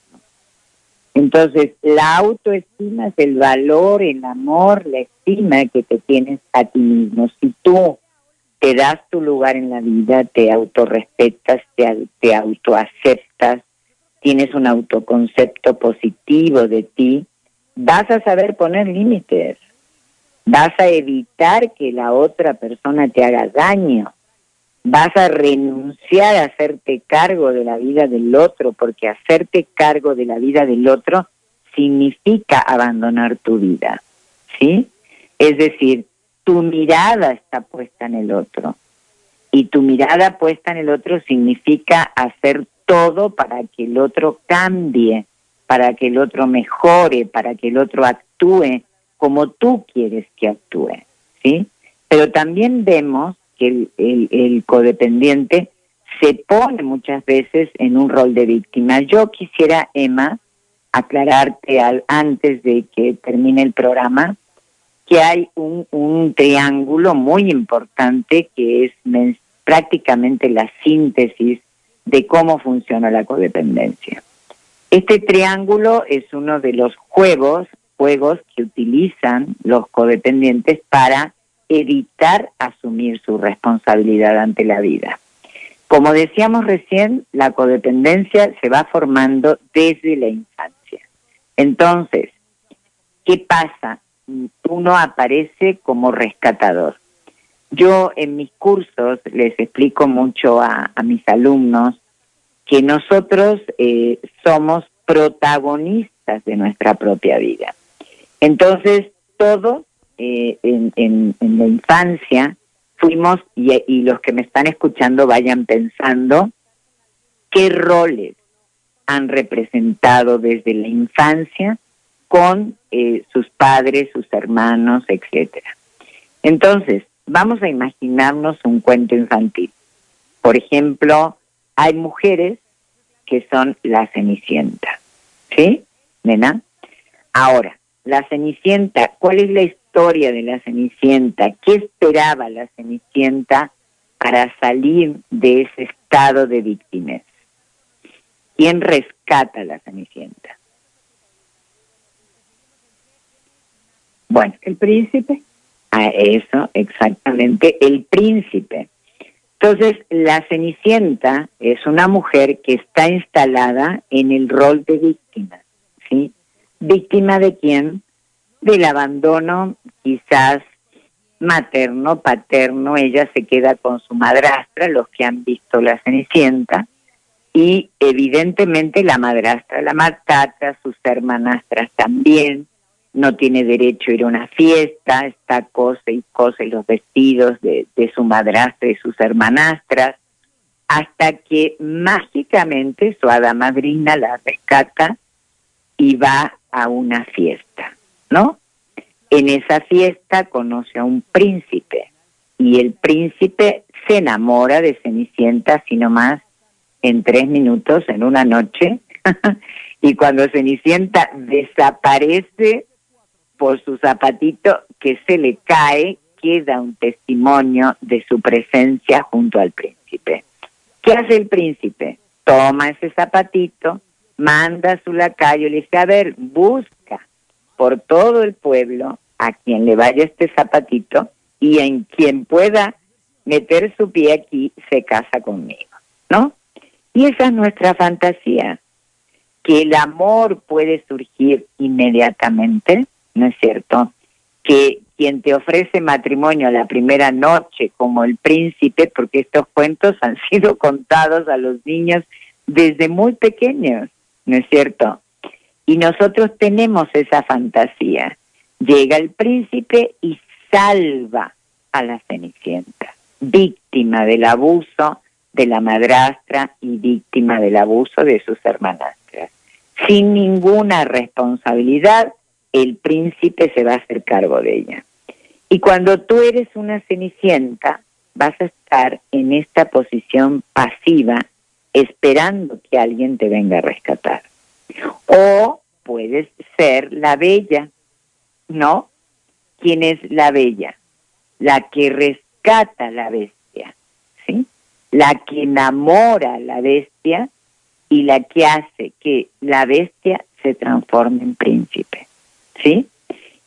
Entonces, la autoestima es el valor, el amor, la estima que te tienes a ti mismo. Si tú te das tu lugar en la vida, te autorrespetas, te autoaceptas, tienes un autoconcepto positivo de ti, vas a saber poner límites, vas a evitar que la otra persona te haga daño, vas a renunciar a hacerte cargo de la vida del otro, porque hacerte cargo de la vida del otro significa abandonar tu vida, ¿sí? Es decir, tu mirada está puesta en el otro, y tu mirada puesta en el otro significa hacer todo para que el otro cambie, para que el otro mejore, para que el otro actúe como tú quieres que actúe, ¿sí? Pero también vemos que el codependiente se pone muchas veces en un rol de víctima. Yo quisiera, Emma, aclararte antes de que termine el programa, que hay un triángulo muy importante que es prácticamente la síntesis de cómo funciona la codependencia. Este triángulo es uno de los juegos que utilizan los codependientes para evitar asumir su responsabilidad ante la vida. Como decíamos recién, la codependencia se va formando desde la infancia. Entonces, ¿qué pasa? Uno aparece como rescatador. Yo en mis cursos les explico mucho a mis alumnos que nosotros somos protagonistas de nuestra propia vida. Entonces, todos en la infancia fuimos, y los que me están escuchando vayan pensando, qué roles han representado desde la infancia con sus padres, sus hermanos, etcétera. Entonces, vamos a imaginarnos un cuento infantil. Por ejemplo, hay mujeres que son la Cenicienta, ¿sí, nena? Ahora, la Cenicienta, ¿cuál es la historia de la Cenicienta? ¿Qué esperaba la Cenicienta para salir de ese estado de víctimas? ¿Quién rescata a la Cenicienta? Bueno, el príncipe. Eso, exactamente, el príncipe. Entonces, la Cenicienta es una mujer que está instalada en el rol de víctima, ¿sí? ¿Víctima de quién? Del abandono, quizás materno, paterno. Ella se queda con su madrastra, los que han visto la Cenicienta, y evidentemente la madrastra la maltrata, sus hermanastras también. No tiene derecho a ir a una fiesta, está cose y cose los vestidos de su madrastra y sus hermanastras, hasta que mágicamente su hada madrina la rescata y va a una fiesta, ¿no? En esa fiesta conoce a un príncipe, y el príncipe se enamora de Cenicienta así nomás en 3 minutos, en una noche, y cuando Cenicienta desaparece por su zapatito que se le cae, queda un testimonio de su presencia junto al príncipe. ¿Qué hace el príncipe? Toma ese zapatito, manda a su lacayo y le dice, a ver, busca por todo el pueblo a quien le vaya este zapatito, y en quien pueda meter su pie aquí se casa conmigo, ¿no? Y esa es nuestra fantasía, que el amor puede surgir inmediatamente, ¿no es cierto? Que quien te ofrece matrimonio a la primera noche, como el príncipe, porque estos cuentos han sido contados a los niños desde muy pequeños, ¿no es cierto? Y nosotros tenemos esa fantasía. Llega el príncipe y salva a la Cenicienta, víctima del abuso de la madrastra y víctima del abuso de sus hermanastras. Sin ninguna responsabilidad, el príncipe se va a hacer cargo de ella. Y cuando tú eres una Cenicienta, vas a estar en esta posición pasiva, esperando que alguien te venga a rescatar. O puedes ser la bella, ¿no? ¿Quién es la bella? La que rescata a la bestia, ¿sí? La que enamora a la bestia y la que hace que la bestia se transforme en príncipe, ¿sí?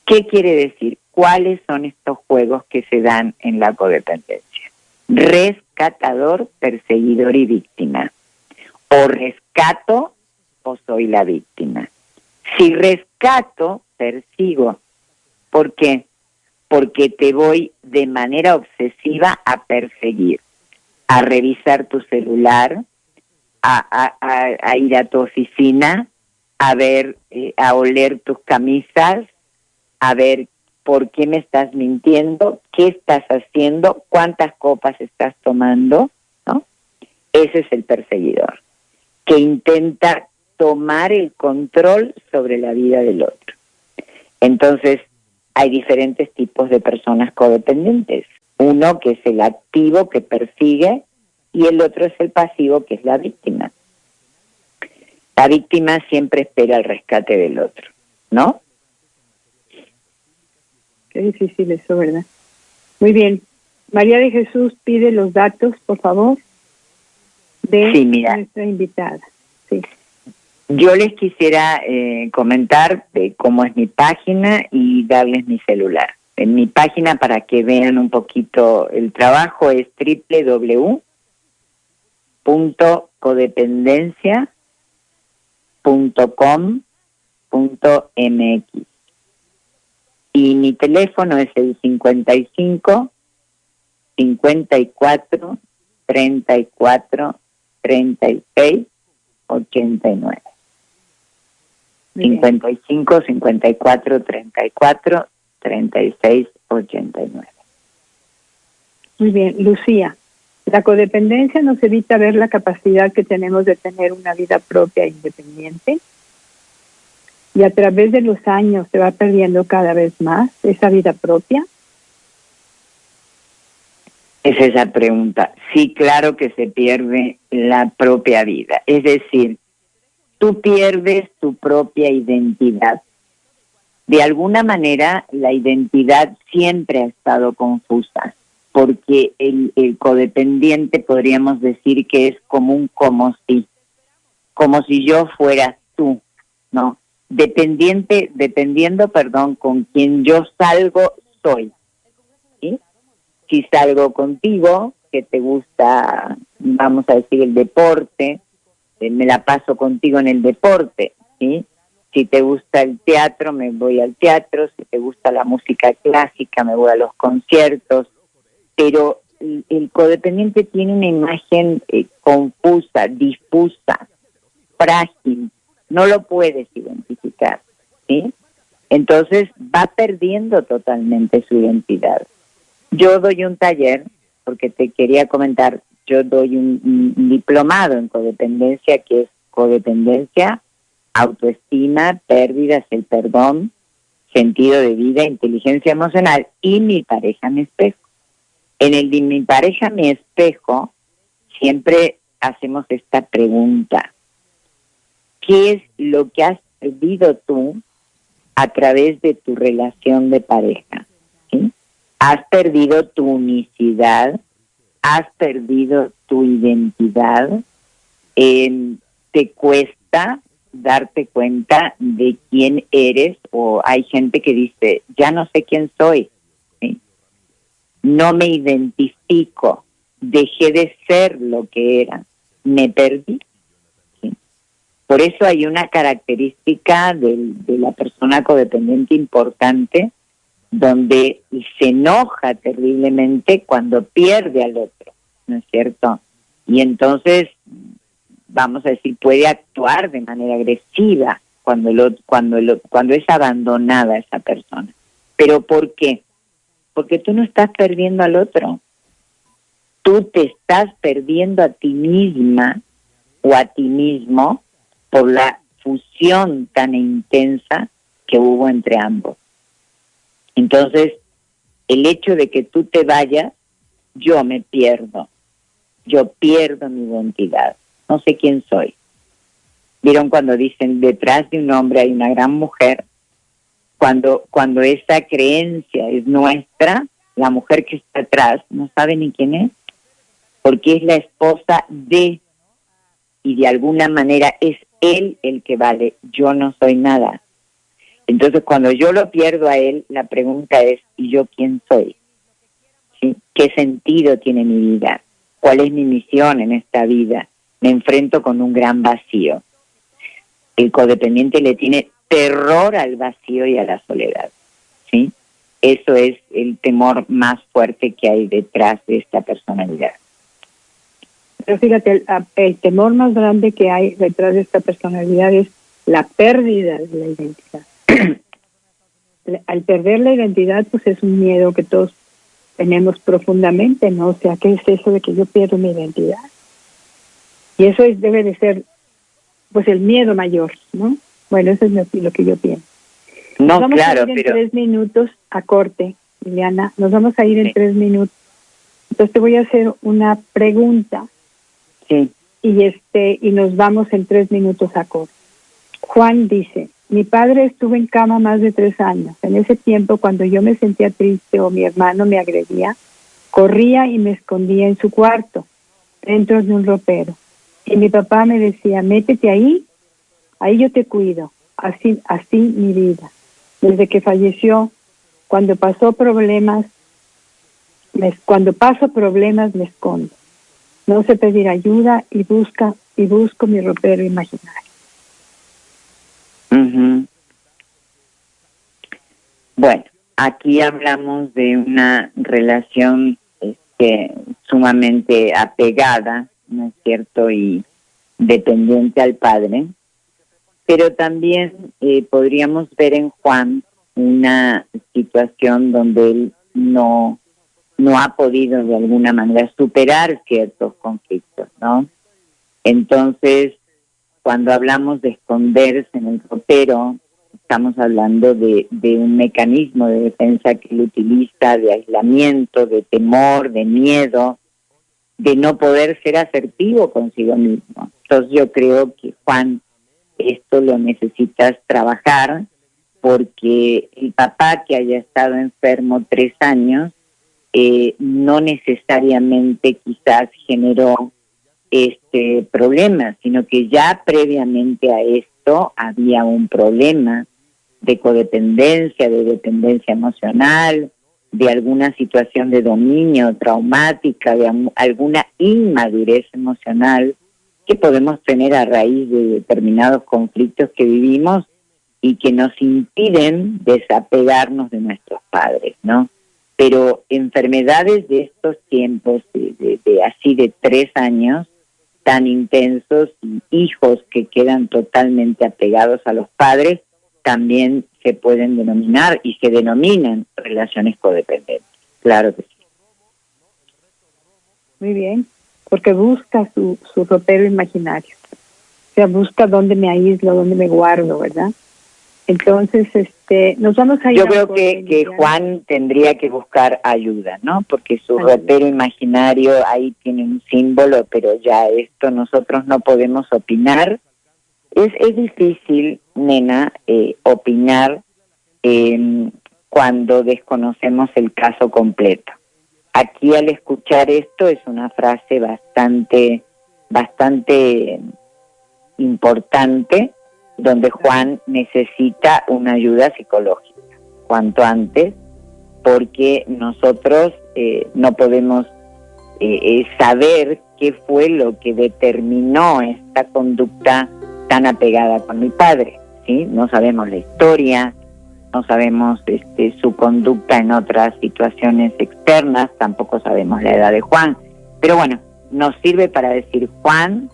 ¿Qué quiere decir? ¿Cuáles son estos juegos que se dan en la codependencia? Rescatador, perseguidor y víctima. O rescato o soy la víctima. Si rescato, persigo. ¿Por qué? Porque te voy de manera obsesiva a perseguir, a revisar tu celular, a ir a tu oficina, a ver, a oler tus camisas, a ver por qué me estás mintiendo, qué estás haciendo, cuántas copas estás tomando, ¿no? Ese es el perseguidor, que intenta tomar el control sobre la vida del otro. Entonces, hay diferentes tipos de personas codependientes. Uno que es el activo, que persigue, y el otro es el pasivo, que es la víctima. La víctima siempre espera el rescate del otro, ¿no? Qué difícil eso, ¿verdad? Muy bien. María de Jesús pide los datos, por favor, de nuestra invitada. Sí. Yo les quisiera comentar cómo es mi página y darles mi celular. En mi página, para que vean un poquito el trabajo, es www.codependencia.com.mx. Y mi teléfono es el 55 54 34 36 89. 55 54 34 3689. Muy bien, Lucía. La codependencia nos evita ver la capacidad que tenemos de tener una vida propia e independiente. Y a través de los años se va perdiendo cada vez más esa vida propia. Es esa pregunta. Sí, claro que se pierde la propia vida. Es decir, tú pierdes tu propia identidad. De alguna manera, la identidad siempre ha estado confusa, porque el codependiente podríamos decir que es como un como si yo fuera tú, ¿no? Dependiendo, con quien yo salgo, soy. ¿Sí? Si salgo contigo, que te gusta, vamos a decir, el deporte, me la paso contigo en el deporte, ¿sí? Si te gusta el teatro, me voy al teatro. Si te gusta la música clásica, me voy a los conciertos. Pero el codependiente tiene una imagen confusa, difusa, frágil. No lo puedes identificar, ¿sí? Entonces va perdiendo totalmente su identidad. Yo doy un taller, porque te quería comentar, yo doy un diplomado en codependencia, que es codependencia, autoestima, pérdidas, el perdón, sentido de vida, inteligencia emocional y mi pareja, mi espejo. En el de mi pareja, mi espejo, siempre hacemos esta pregunta. ¿Qué es lo que has perdido tú a través de tu relación de pareja? ¿Sí? ¿Has perdido tu unicidad? ¿Has perdido tu identidad? ¿Te cuesta darte cuenta de quién eres? O hay gente que dice, ya no sé quién soy, ¿sí? No me identifico, dejé de ser lo que era, me perdí. ¿Sí? Por eso hay una característica de la persona codependiente importante, donde se enoja terriblemente cuando pierde al otro, ¿no es cierto? Y entonces, vamos a decir, puede actuar de manera agresiva cuando es abandonada esa persona. ¿Pero por qué? Porque tú no estás perdiendo al otro. Tú te estás perdiendo a ti misma o a ti mismo por la fusión tan intensa que hubo entre ambos. Entonces, el hecho de que tú te vayas, yo me pierdo. Yo pierdo mi identidad. No sé quién soy. ¿Vieron cuando dicen detrás de un hombre hay una gran mujer? Cuando esa creencia es nuestra, la mujer que está atrás no sabe ni quién es, porque es la esposa de, y de alguna manera es él el que vale. Yo no soy nada. Entonces, cuando yo lo pierdo a él, la pregunta es, ¿y yo quién soy? ¿Sí? ¿Qué sentido tiene mi vida? ¿Cuál es mi misión en esta vida? Me enfrento con un gran vacío. El codependiente le tiene terror al vacío y a la soledad, ¿sí? Eso es el temor más fuerte que hay detrás de esta personalidad. Pero fíjate, el temor más grande que hay detrás de esta personalidad es la pérdida de la identidad. Al perder la identidad, pues es un miedo que todos tenemos profundamente, ¿no? O sea, ¿qué es eso de que yo pierdo mi identidad? Y eso debe de ser, pues, el miedo mayor, ¿no? Bueno, eso es lo que yo pienso. No, Nos vamos claro, a ir en pero 3 minutos a corte, Liliana. Nos vamos a ir en 3 minutos. Entonces te voy a hacer una pregunta. Sí. Y nos vamos en 3 minutos a corte. Juan dice, mi padre estuvo en cama más de 3 años. En ese tiempo, cuando yo me sentía triste o mi hermano me agredía, corría y me escondía en su cuarto, dentro de un ropero. Y mi papá me decía, métete ahí yo te cuido. Así mi vida. Desde que falleció, cuando paso problemas me escondo. No sé pedir ayuda y busco mi ropero imaginario. Uh-huh. Bueno, aquí hablamos de una relación sumamente apegada, ¿no es cierto? Y dependiente al padre. Pero también podríamos ver en Juan una situación donde él no ha podido de alguna manera superar ciertos conflictos, ¿no? Entonces, cuando hablamos de esconderse en el ropero, estamos hablando de un mecanismo de defensa que él utiliza, de aislamiento, de temor, de miedo, de no poder ser asertivo consigo mismo. Entonces yo creo que, Juan, esto lo necesitas trabajar, porque el papá que haya estado enfermo 3 años no necesariamente quizás generó este problema, sino que ya previamente a esto había un problema de codependencia, de dependencia emocional, de alguna situación de dominio traumática, de alguna inmadurez emocional que podemos tener a raíz de determinados conflictos que vivimos y que nos impiden desapegarnos de nuestros padres, ¿no? Pero enfermedades de estos tiempos, de así de 3 años, tan intensos, y hijos que quedan totalmente apegados a los padres, también se pueden denominar y se denominan relaciones codependentes. Claro que sí. Muy bien, porque busca su ropero imaginario. O sea, busca dónde me aíslo, dónde me guardo, ¿verdad? Entonces, nos vamos a ir. Yo creo que Juan tendría que buscar ayuda, ¿no? Porque su ropero imaginario ahí tiene un símbolo, pero ya esto nosotros no podemos opinar. Es difícil, nena, opinar cuando desconocemos el caso completo. Aquí, al escuchar esto, es una frase bastante importante, donde Juan necesita una ayuda psicológica cuanto antes, porque nosotros no podemos saber qué fue lo que determinó esta conducta tan apegada con mi padre, ¿sí? No sabemos la historia, no sabemos su conducta en otras situaciones externas, tampoco sabemos la edad de Juan, pero bueno, nos sirve para decir, Juan,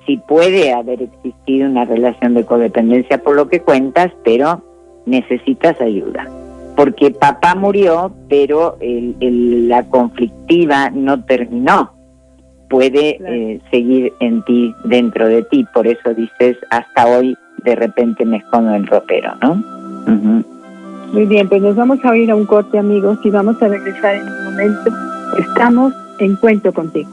si puede haber existido una relación de codependencia por lo que cuentas, pero necesitas ayuda. Porque papá murió, pero la conflictiva no terminó. Puede seguir en ti, dentro de ti. Por eso dices, hasta hoy de repente me escondo en el ropero, ¿no? Uh-huh. Muy bien, pues nos vamos a ir a un corte, amigos, y vamos a regresar en un momento. Estamos en Cuento Contigo.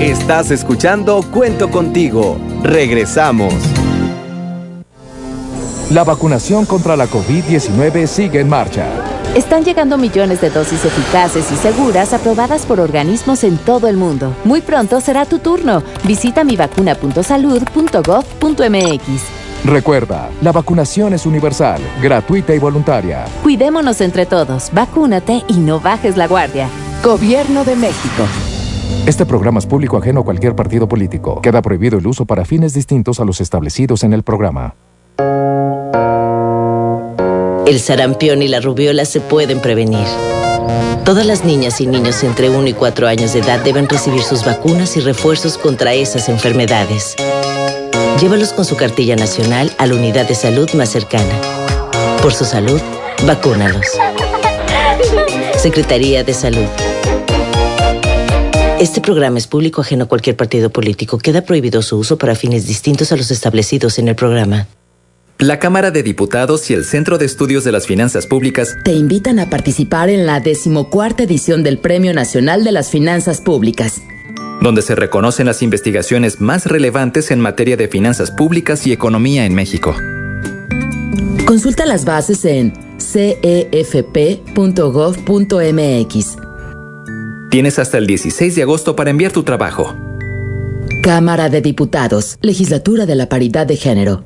Estás escuchando Cuento Contigo. Regresamos. La vacunación contra la COVID-19 sigue en marcha. Están llegando millones de dosis eficaces y seguras aprobadas por organismos en todo el mundo. Muy pronto será tu turno. Visita mivacuna.salud.gov.mx. Recuerda, la vacunación es universal, gratuita y voluntaria. Cuidémonos entre todos. Vacúnate y no bajes la guardia. Gobierno de México. Este programa es público ajeno a cualquier partido político. Queda prohibido el uso para fines distintos a los establecidos en el programa. El sarampión y la rubiola se pueden prevenir. Todas las niñas y niños entre 1 y 4 años de edad deben recibir sus vacunas y refuerzos contra esas enfermedades. Llévalos con su cartilla nacional a la unidad de salud más cercana. Por su salud, vacúnalos. Secretaría de Salud. Este programa es público ajeno a cualquier partido político. Queda prohibido su uso para fines distintos a los establecidos en el programa. La Cámara de Diputados y el Centro de Estudios de las Finanzas Públicas te invitan a participar en la 14ª edición del Premio Nacional de las Finanzas Públicas, donde se reconocen las investigaciones más relevantes en materia de finanzas públicas y economía en México. Consulta las bases en cefp.gov.mx. Tienes hasta el 16 de agosto para enviar tu trabajo. Cámara de Diputados, Legislatura de la Paridad de Género.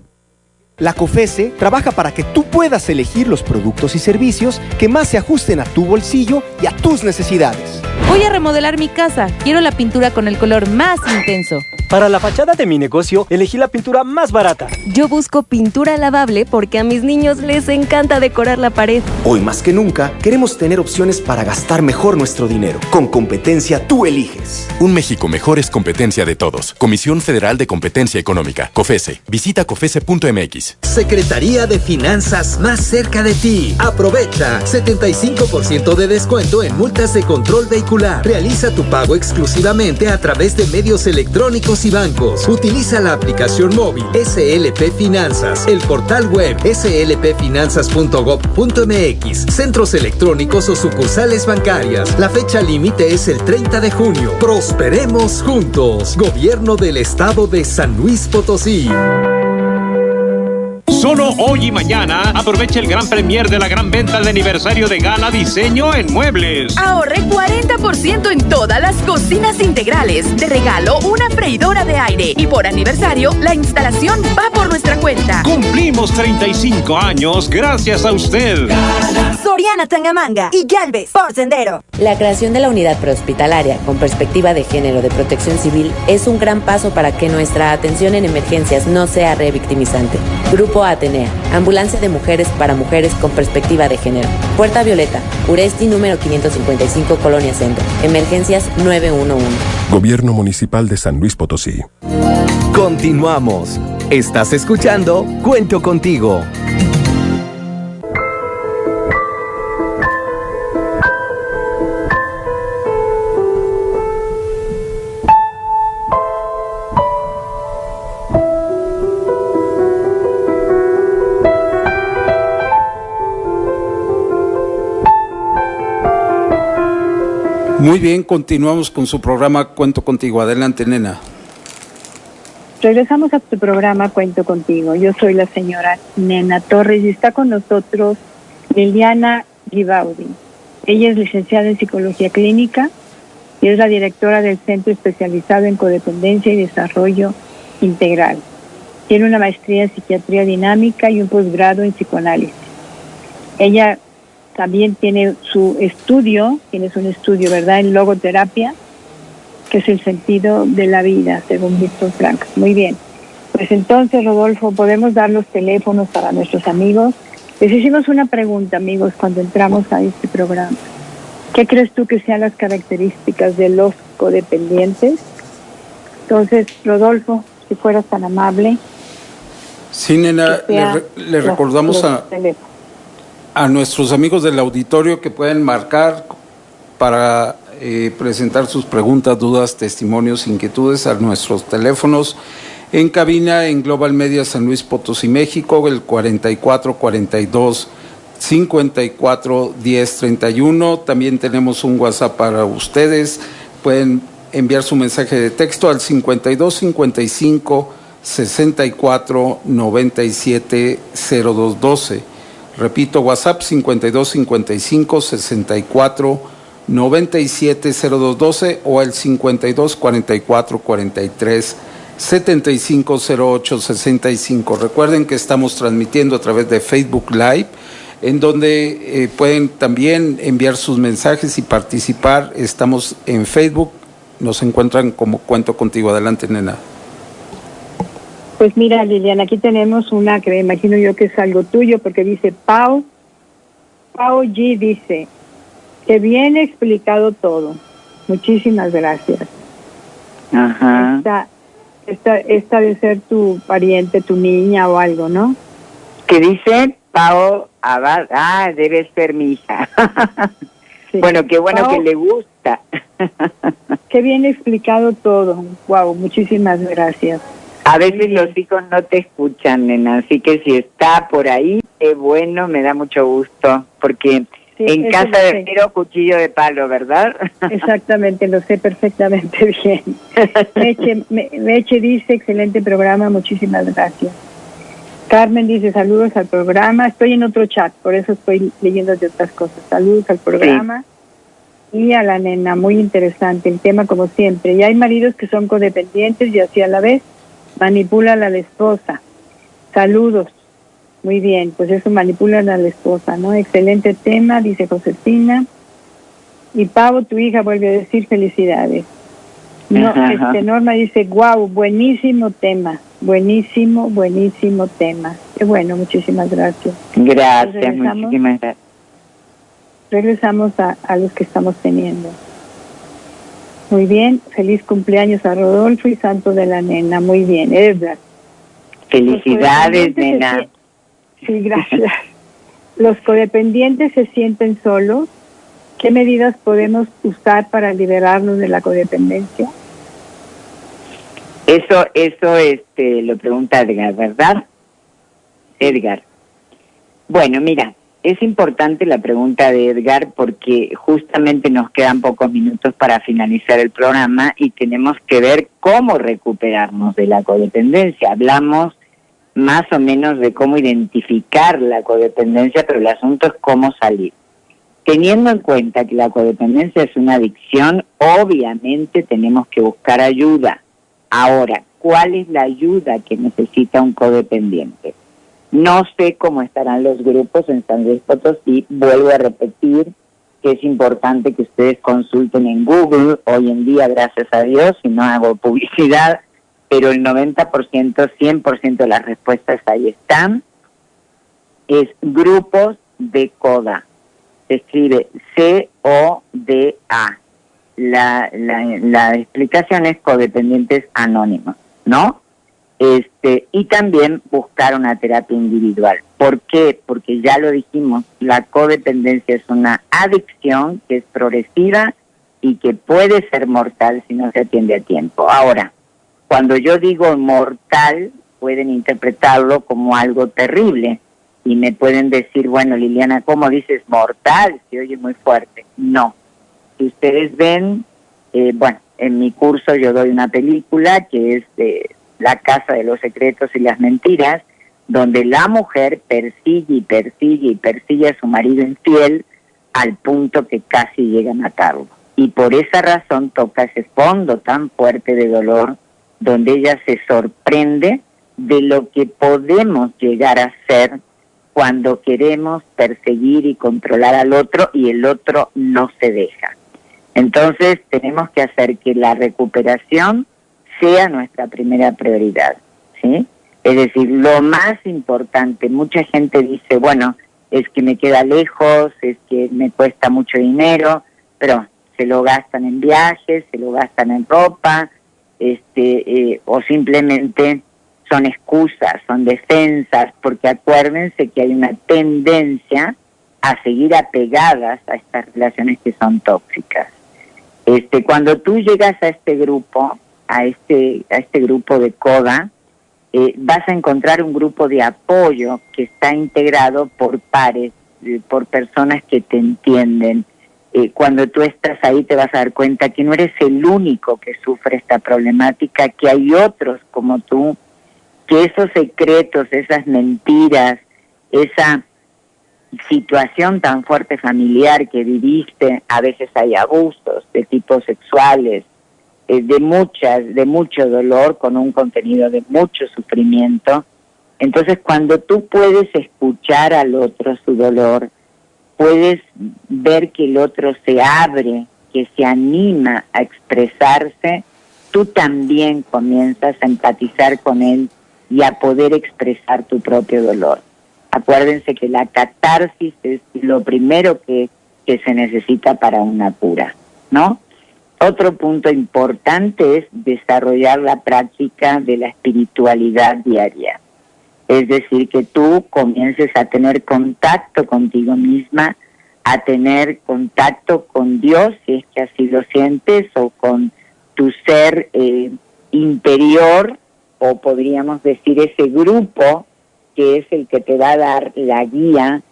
La COFESE trabaja para que tú puedas elegir los productos y servicios que más se ajusten a tu bolsillo y a tus necesidades. Voy a remodelar mi casa. Quiero la pintura con el color más intenso. Para la fachada de mi negocio, elegí la pintura más barata. Yo busco pintura lavable porque a mis niños les encanta decorar la pared. Hoy más que nunca, queremos tener opciones para gastar mejor nuestro dinero. Con Competencia, tú eliges. Un México mejor es competencia de todos. Comisión Federal de Competencia Económica, COFESE. Visita COFESE.mx. Secretaría de Finanzas más cerca de ti. Aprovecha 75% de descuento en multas de control vehicular. Realiza tu pago exclusivamente a través de medios electrónicos y bancos. Utiliza la aplicación móvil SLP Finanzas, el portal web slpfinanzas.gov.mx, centros electrónicos o sucursales bancarias. La fecha límite es el 30 de junio. Prosperemos juntos. Gobierno del Estado de San Luis Potosí. Solo hoy y mañana aproveche el gran premier de la gran venta de aniversario de Gala Diseño en Muebles. Ahorre 40% en todas las cocinas integrales. De regalo, una freidora de aire. Y por aniversario, la instalación va por nuestra cuenta. Cumplimos 35 años gracias a usted. Soriana Tangamanga y Galvez por Sendero. La creación de la unidad prehospitalaria con perspectiva de género de protección civil es un gran paso para que nuestra atención en emergencias no sea revictimizante. Grupo Atenea, ambulancia de mujeres para mujeres con perspectiva de género. Puerta Violeta, Uresti número 555, Colonia Centro. Emergencias 911. Gobierno Municipal de San Luis Potosí. Continuamos. Estás escuchando Cuento Contigo. Muy bien, continuamos con su programa Cuento Contigo. Adelante, nena. Regresamos a tu programa Cuento Contigo. Yo soy la señora Nena Torres y está con nosotros Liliana Gibaudi. Ella es licenciada en Psicología Clínica y es la directora del Centro Especializado en Codependencia y Desarrollo Integral. Tiene una maestría en Psiquiatría Dinámica y un posgrado en Psicoanálisis. Ella también tiene su estudio, tienes un estudio, ¿verdad?, en logoterapia, que es el sentido de la vida, según Víctor Frankl. Muy bien. Pues entonces, Rodolfo, podemos dar los teléfonos para nuestros amigos. Les hicimos una pregunta, amigos, cuando entramos a este programa. ¿Qué crees tú que sean las características de los codependientes? Entonces, Rodolfo, si fueras tan amable. Sí, nena, le recordamos a nuestros amigos del auditorio que pueden marcar para presentar sus preguntas, dudas, testimonios, inquietudes a nuestros teléfonos en cabina en Global Media San Luis Potosí, México, el 4442-541031. También tenemos un WhatsApp para ustedes. Pueden enviar su mensaje de texto al 5255-6497-0212. Repito, WhatsApp 5255-6497-0212 o el 5244-43-7508-65. Recuerden que estamos transmitiendo a través de Facebook Live, en donde pueden también enviar sus mensajes y participar. Estamos en Facebook, nos encuentran como Cuento Contigo. Adelante, nena. Pues mira, Liliana, aquí tenemos una que me imagino yo que es algo tuyo, porque dice Pau G. dice, que bien explicado todo. Muchísimas gracias. Ajá. Esta debe ser tu pariente, tu niña o algo, ¿no? ¿Qué dice? Pau Abad. Ah, debe ser mi hija. Sí. Bueno, qué bueno Pau, que le gusta. Qué bien explicado todo. Wow, muchísimas gracias. A veces los hijos no te escuchan, nena, así que si está por ahí, qué bueno, me da mucho gusto, porque sí, en casa de Cero, cuchillo de palo, ¿verdad? Exactamente, lo sé perfectamente bien. Meche dice, excelente programa, muchísimas gracias. Carmen dice, saludos al programa, estoy en otro chat, por eso estoy leyendo de otras cosas. Saludos al programa. Sí. Y a la nena, muy interesante el tema como siempre. Y hay maridos que son codependientes y así a la vez manipulan a la esposa. Saludos. Muy bien, pues eso, manipulan a la esposa, ¿no? Excelente tema, dice Josefina. Y Pavo, tu hija, vuelve a decir felicidades. No, Norma dice, wow, buenísimo tema. Buenísimo tema. Qué bueno, muchísimas gracias. Gracias, muchísimas gracias. Regresamos a los que estamos teniendo. Muy bien, feliz cumpleaños a Rodolfo y santo de la nena. Muy bien, Edgar. Felicidades, nena. Sí, gracias. ¿Los codependientes se sienten solos? ¿Qué medidas podemos usar para liberarnos de la codependencia? Eso lo pregunta Edgar, ¿verdad? Edgar. Bueno, mira, es importante la pregunta de Edgar porque justamente nos quedan pocos minutos para finalizar el programa y tenemos que ver cómo recuperarnos de la codependencia. Hablamos más o menos de cómo identificar la codependencia, pero el asunto es cómo salir. Teniendo en cuenta que la codependencia es una adicción, obviamente tenemos que buscar ayuda. Ahora, ¿cuál es la ayuda que necesita un codependiente? No sé cómo estarán los grupos en San Luis Potosí. Vuelvo a repetir que es importante que ustedes consulten en Google. Hoy en día, gracias a Dios, y no hago publicidad, pero el 90%, 100% de las respuestas ahí están. Es grupos de CODA. Se escribe CODA. La explicación es codependientes anónimos, ¿no? Y también buscar una terapia individual. ¿Por qué? Porque ya lo dijimos, la codependencia es una adicción que es progresiva y que puede ser mortal si no se atiende a tiempo. Ahora, cuando yo digo mortal, pueden interpretarlo como algo terrible y me pueden decir, bueno, Liliana, ¿cómo dices mortal? Se oye muy fuerte. No. Si ustedes ven, en mi curso yo doy una película que es La Casa de los Secretos y las Mentiras, donde la mujer persigue a su marido infiel al punto que casi llega a matarlo. Y por esa razón toca ese fondo tan fuerte de dolor, donde ella se sorprende de lo que podemos llegar a ser cuando queremos perseguir y controlar al otro y el otro no se deja. Entonces tenemos que hacer que la recuperación sea nuestra primera prioridad, ¿sí? Es decir, lo más importante, mucha gente dice, bueno, es que me queda lejos, es que me cuesta mucho dinero, pero se lo gastan en viajes, se lo gastan en ropa, o simplemente son excusas, son defensas, porque acuérdense que hay una tendencia a seguir apegadas a estas relaciones que son tóxicas. Cuando tú llegas a este grupo, a este grupo de CODA, vas a encontrar un grupo de apoyo que está integrado por pares, por personas que te entienden. Cuando tú estás ahí te vas a dar cuenta que no eres el único que sufre esta problemática, que hay otros como tú, que esos secretos, esas mentiras, esa situación tan fuerte familiar que viviste, a veces hay abusos de tipo sexuales, de mucho dolor, con un contenido de mucho sufrimiento. Entonces, cuando tú puedes escuchar al otro su dolor, puedes ver que el otro se abre, que se anima a expresarse, tú también comienzas a empatizar con él y a poder expresar tu propio dolor. Acuérdense que la catarsis es lo primero que se necesita para una cura, ¿no? Otro punto importante es desarrollar la práctica de la espiritualidad diaria. Es decir, que tú comiences a tener contacto contigo misma, a tener contacto con Dios, si es que así lo sientes, o con tu ser interior, o podríamos decir ese grupo que es el que te va a dar la guía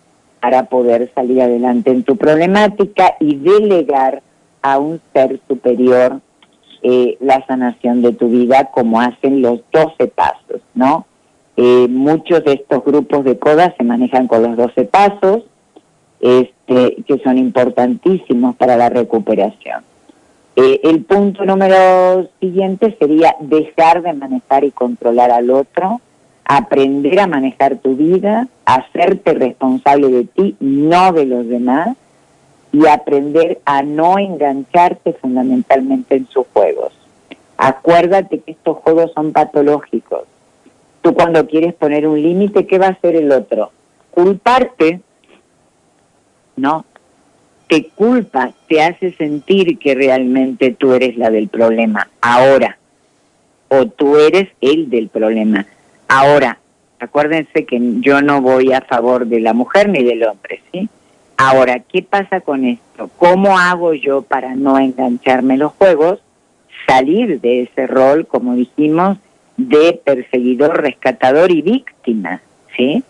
para poder salir adelante en tu problemática y delegar a un ser superior la sanación de tu vida, como hacen los 12 pasos, ¿no? Muchos de estos grupos de CODA se manejan con los 12 pasos, que son importantísimos para la recuperación. El punto número siguiente sería dejar de manejar y controlar al otro, aprender a manejar tu vida, hacerte responsable de ti, no de los demás, y aprender a no engancharte fundamentalmente en sus juegos. Acuérdate que estos juegos son patológicos. Tú cuando quieres poner un límite, ¿qué va a hacer el otro? Culparte. No. Te culpa, te hace sentir que realmente tú eres la del problema. Ahora. O tú eres el del problema. Ahora. Acuérdense que yo no voy a favor de la mujer ni del hombre, ¿sí? Ahora, ¿qué pasa con esto? ¿Cómo hago yo para no engancharme en los juegos? Salir de ese rol, como dijimos, de perseguidor, rescatador y víctima, ¿sí?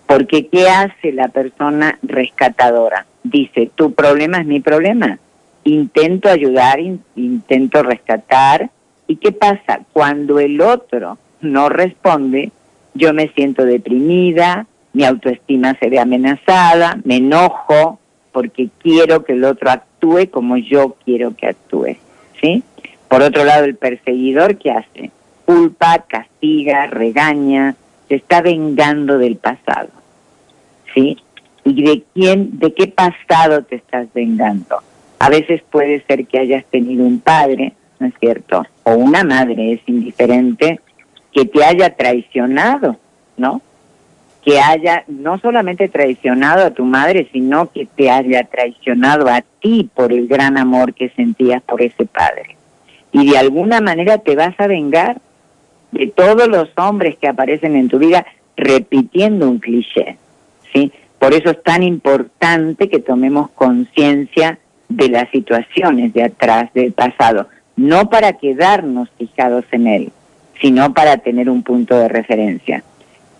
Porque ¿qué hace la persona rescatadora? Dice, tu problema es mi problema. Intento ayudar, intento rescatar. ¿Y qué pasa? Cuando el otro no responde, yo me siento deprimida, mi autoestima se ve amenazada, me enojo porque quiero que el otro actúe como yo quiero que actúe, ¿sí? Por otro lado, el perseguidor, ¿qué hace? Culpa, castiga, regaña, se está vengando del pasado, ¿sí? ¿Y de qué pasado te estás vengando? A veces puede ser que hayas tenido un padre, ¿no es cierto? O una madre, es indiferente, que te haya traicionado, ¿no? Que haya no solamente traicionado a tu madre, sino que te haya traicionado a ti por el gran amor que sentías por ese padre. Y de alguna manera te vas a vengar de todos los hombres que aparecen en tu vida repitiendo un cliché, ¿sí? Por eso es tan importante que tomemos conciencia de las situaciones de atrás, del pasado, no para quedarnos fijados en él, sino para tener un punto de referencia.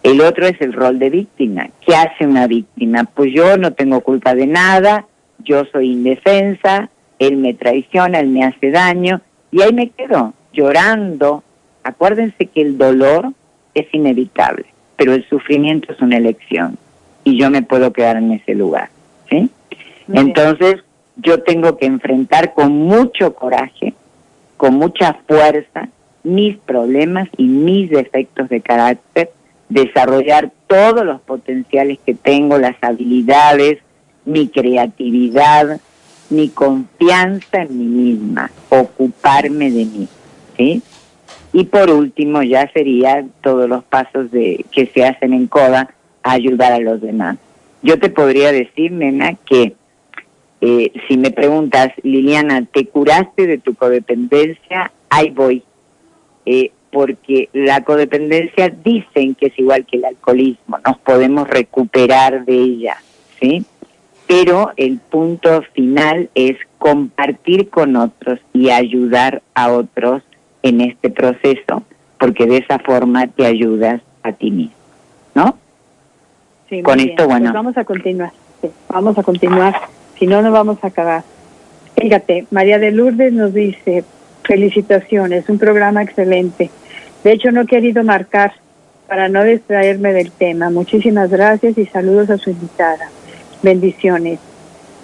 El otro es el rol de víctima. ¿Qué hace una víctima? Pues yo no tengo culpa de nada, yo soy indefensa, él me traiciona, él me hace daño, y ahí me quedo llorando. Acuérdense que el dolor es inevitable, pero el sufrimiento es una elección, y yo me puedo quedar en ese lugar, ¿sí? Entonces, yo tengo que enfrentar con mucho coraje, con mucha fuerza, mis problemas y mis defectos de carácter, desarrollar todos los potenciales que tengo, las habilidades, mi creatividad, mi confianza en mí misma, ocuparme de mí, ¿sí? Y por último ya sería todos los pasos que se hacen en CODA, ayudar a los demás. Yo te podría decir, nena, que si me preguntas, Liliana, ¿te curaste de tu codependencia? Ahí voy. Porque la codependencia dicen que es igual que el alcoholismo, nos podemos recuperar de ella, ¿sí? Pero el punto final es compartir con otros y ayudar a otros en este proceso, porque de esa forma te ayudas a ti mismo, ¿no? Sí, con esto, bien. bueno. Pues vamos a continuar, sí, vamos a continuar, si no, no vamos a acabar. Fíjate, María de Lourdes nos dice, felicitaciones, un programa excelente. De hecho, no he querido marcar para no distraerme del tema. Muchísimas gracias y saludos a su invitada. Bendiciones.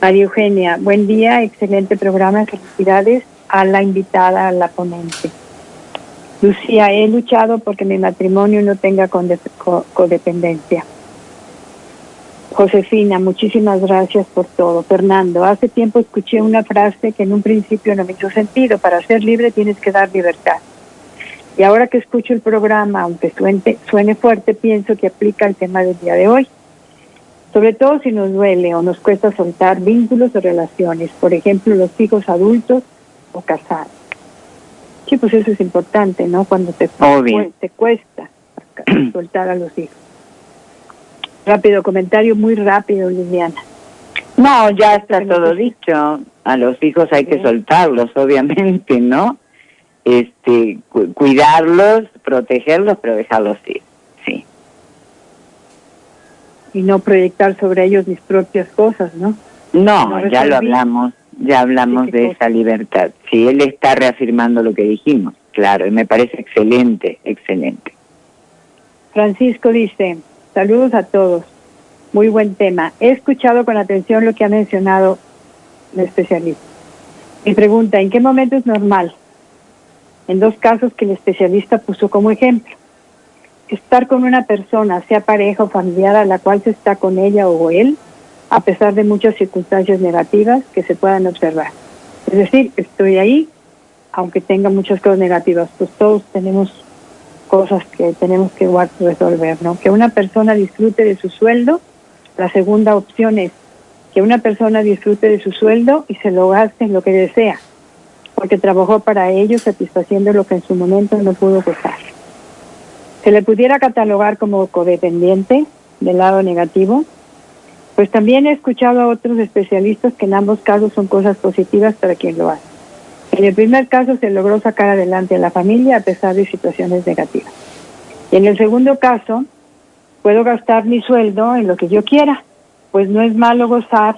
María Eugenia, buen día, excelente programa, felicidades a la invitada, a la ponente. Lucía, he luchado porque mi matrimonio no tenga codependencia. Josefina, muchísimas gracias por todo. Fernando, hace tiempo escuché una frase que en un principio no me hizo sentido. Para ser libre tienes que dar libertad. Y ahora que escucho el programa, aunque suene fuerte, pienso que aplica al tema del día de hoy. Sobre todo si nos duele o nos cuesta soltar vínculos o relaciones, por ejemplo, los hijos adultos o casados. Sí, pues eso es importante, ¿no? Cuando te cuesta soltar a los hijos. Rápido, comentario muy rápido, Liliana. No, ya está todo dicho. A los hijos hay que soltarlos, obviamente, ¿no? Cuidarlos, protegerlos, pero dejarlos ir, sí. Y no proyectar sobre ellos mis propias cosas, ¿no? No, ya lo hablamos, de esa libertad. Sí, él está reafirmando lo que dijimos, claro, y me parece excelente, excelente. Francisco dice, saludos a todos, muy buen tema. He escuchado con atención lo que ha mencionado el especialista. Mi pregunta, ¿en qué momento es normal? En dos casos que el especialista puso como ejemplo. Estar con una persona, sea pareja o familiar, a la cual se está con ella o él, a pesar de muchas circunstancias negativas que se puedan observar. Es decir, estoy ahí aunque tenga muchas cosas negativas, pues todos tenemos cosas que tenemos que resolver, ¿no? Que una persona disfrute de su sueldo. La segunda opción es que una persona disfrute de su sueldo y se lo gaste en lo que desea, porque trabajó para ello, satisfaciendo lo que en su momento no pudo gozar. Se le pudiera catalogar como codependiente del lado negativo, pues también he escuchado a otros especialistas que en ambos casos son cosas positivas para quien lo hace. En el primer caso se logró sacar adelante a la familia a pesar de situaciones negativas. Y en el segundo caso, puedo gastar mi sueldo en lo que yo quiera, pues no es malo gozar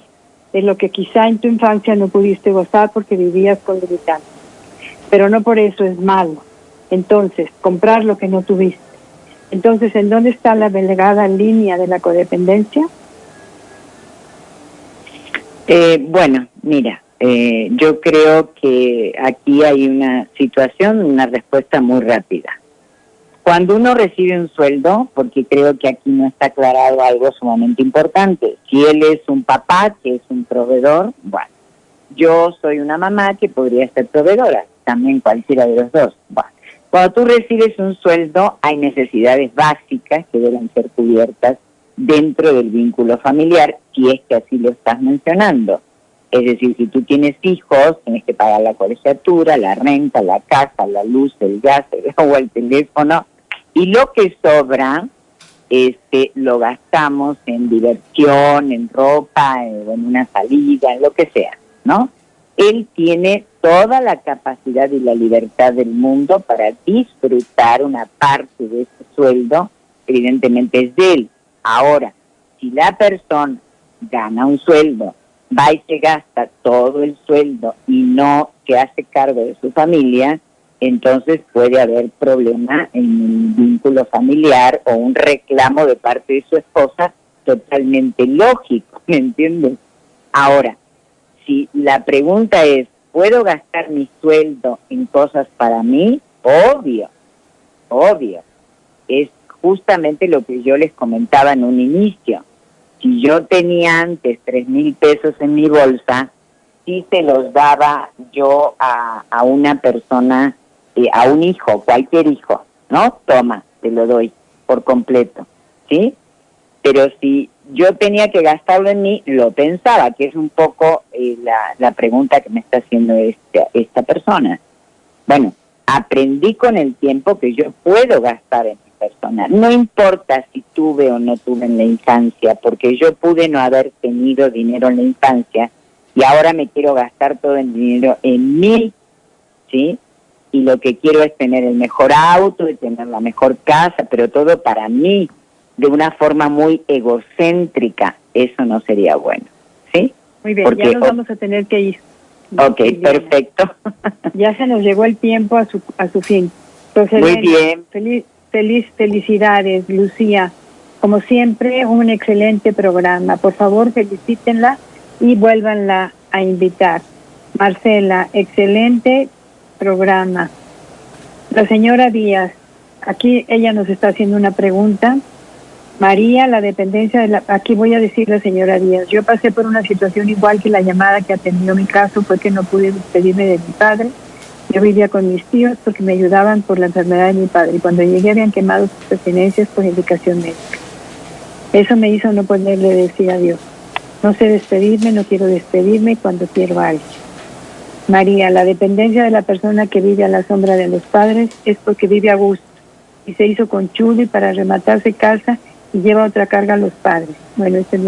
de lo que quizá en tu infancia no pudiste gozar porque vivías con limitantes. Pero no por eso es malo. Entonces, comprar lo que no tuviste. Entonces, ¿en dónde está la delgada línea de la codependencia? Bueno, mira, yo creo que aquí hay una situación, una respuesta muy rápida. Cuando uno recibe un sueldo, porque creo que aquí no está aclarado algo sumamente importante, si él es un papá que es un proveedor, bueno, yo soy una mamá que podría ser proveedora, también cualquiera de los dos. Bueno, cuando tú recibes un sueldo, hay necesidades básicas que deben ser cubiertas dentro del vínculo familiar, si es que así lo estás mencionando. Es decir, si tú tienes hijos, tienes que pagar la colegiatura, la renta, la casa, la luz, el gas, el agua, el teléfono, y lo que sobra, lo gastamos en diversión, en ropa, o en una salida, en lo que sea, ¿no? Él tiene toda la capacidad y la libertad del mundo para disfrutar una parte de ese sueldo, evidentemente es de él. Ahora, si la persona gana un sueldo, va y se gasta todo el sueldo y no se hace cargo de su familia, entonces puede haber problema en el vínculo familiar o un reclamo de parte de su esposa totalmente lógico, ¿me entiendes? Ahora, si la pregunta es, ¿puedo gastar mi sueldo en cosas para mí? Obvio. Es justamente lo que yo les comentaba en un inicio. Si yo tenía antes 3,000 pesos en mi bolsa, sí se los daba yo a una persona, a un hijo, cualquier hijo, ¿no? Toma, te lo doy por completo, ¿sí? Pero si yo tenía que gastarlo en mí, lo pensaba, que es un poco la pregunta que me está haciendo esta persona. Bueno, aprendí con el tiempo que yo puedo gastar en mi persona. No importa si tuve o no tuve en la infancia, porque yo pude no haber tenido dinero en la infancia y ahora me quiero gastar todo el dinero en mí, ¿sí? Y lo que quiero es tener el mejor auto y tener la mejor casa, pero todo para mí, de una forma muy egocéntrica. Eso no sería bueno, ¿sí? Muy bien, porque, ya nos vamos a tener que ir. Ok, perfecto. Ya se nos llegó el tiempo a su fin. Entonces, muy bien. Felicidades, Lucía. Como siempre, un excelente programa. Por favor, felicítenla y vuélvanla a invitar. Marcela, excelente programa. La señora Díaz, aquí ella nos está haciendo una pregunta. María, la dependencia de aquí voy a decir la señora Díaz, yo pasé por una situación igual que la llamada que atendió mi caso fue que no pude despedirme de mi padre. Yo vivía con mis tíos porque me ayudaban por la enfermedad de mi padre y cuando llegué habían quemado sus pertenencias por indicación médica. Eso me hizo no poderle decir adiós. No sé despedirme, no quiero despedirme cuando quiero a alguien. María, la dependencia de la persona que vive a la sombra de los padres es porque vive a gusto y se hizo conchudo y para rematar se casa y lleva otra carga a los padres. Bueno, esta es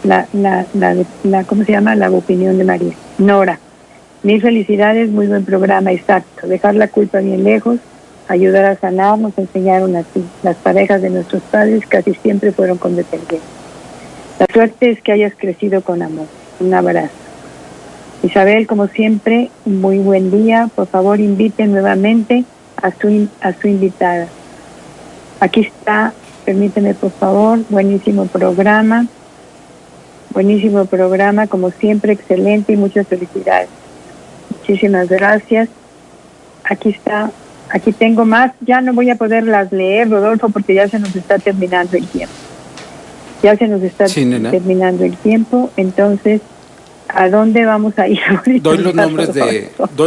la ¿cómo se llama? La opinión de María. Nora, mil felicidades, muy buen programa, exacto. Dejar la culpa bien lejos, ayudar a sanar, nos enseñaron así. Las parejas de nuestros padres casi siempre fueron codependientes. La suerte es que hayas crecido con amor. Un abrazo. Isabel, como siempre, un muy buen día. Por favor, inviten nuevamente a su invitada. Aquí está, permíteme por favor, buenísimo programa, como siempre, excelente y muchas felicidades. Muchísimas gracias. Aquí está, aquí tengo más, ya no voy a poderlas leer, Rodolfo, porque ya se nos está terminando el tiempo. Terminando el tiempo, entonces ¿A dónde vamos a ir ahorita? Doy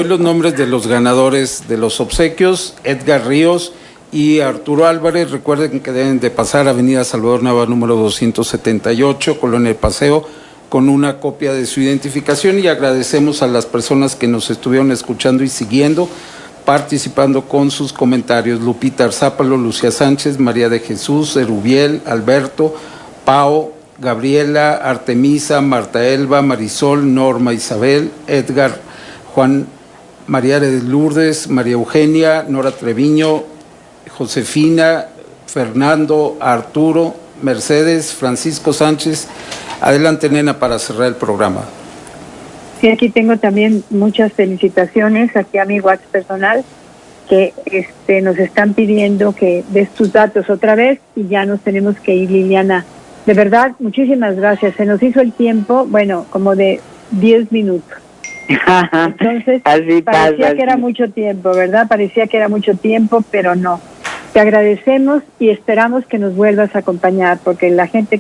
los nombres de los ganadores de los obsequios: Edgar Ríos y Arturo Álvarez. Recuerden que deben de pasar a Avenida Salvador Nava número 278, Colonia El Paseo, con una copia de su identificación, y agradecemos a las personas que nos estuvieron escuchando y siguiendo, participando con sus comentarios: Lupita Arzápalo, Lucía Sánchez, María de Jesús, Erubiel, Alberto, Pao, Gabriela, Artemisa, Marta Elba, Marisol, Norma Isabel, Edgar, Juan, María de Lourdes, María Eugenia, Nora Treviño, Josefina, Fernando, Arturo, Mercedes, Francisco Sánchez. Adelante, nena, para cerrar el programa. Sí, aquí tengo también muchas felicitaciones aquí a mi WhatsApp personal, que nos están pidiendo que des tus datos otra vez y ya nos tenemos que ir, Liliana. De verdad, muchísimas gracias. Se nos hizo el tiempo, bueno, como de 10 minutos. Entonces, parecía que era mucho tiempo, ¿verdad? Parecía que era mucho tiempo, pero no. Te agradecemos y esperamos que nos vuelvas a acompañar, porque la gente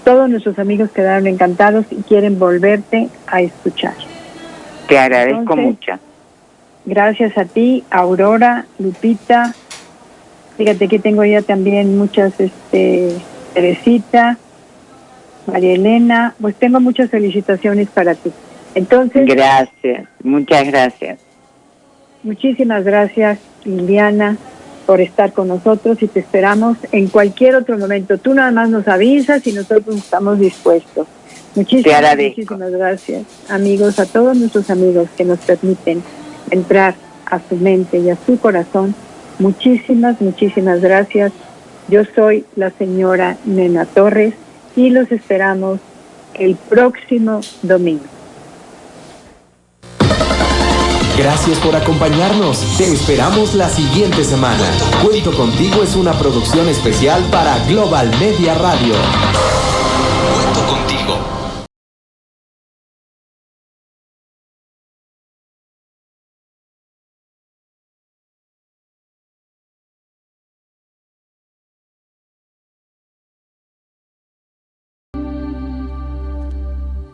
todos nuestros amigos quedaron encantados y quieren volverte a escuchar. Te agradezco mucho. Gracias a ti, Aurora, Lupita. Fíjate que tengo ya también muchas, Teresita, María Elena. Pues tengo muchas felicitaciones para ti. Entonces. Gracias, muchas gracias. Muchísimas gracias, Liliana, por estar con nosotros, y te esperamos en cualquier otro momento. Tú nada más nos avisas y nosotros estamos dispuestos. Muchísimas gracias, amigos, a todos nuestros amigos que nos permiten entrar a su mente y a su corazón. Muchísimas gracias. Yo soy la señora Nena Torres y los esperamos el próximo domingo. Gracias por acompañarnos. Te esperamos la siguiente semana. Cuento Contigo es una producción especial para Global Media Radio. Cuento Contigo.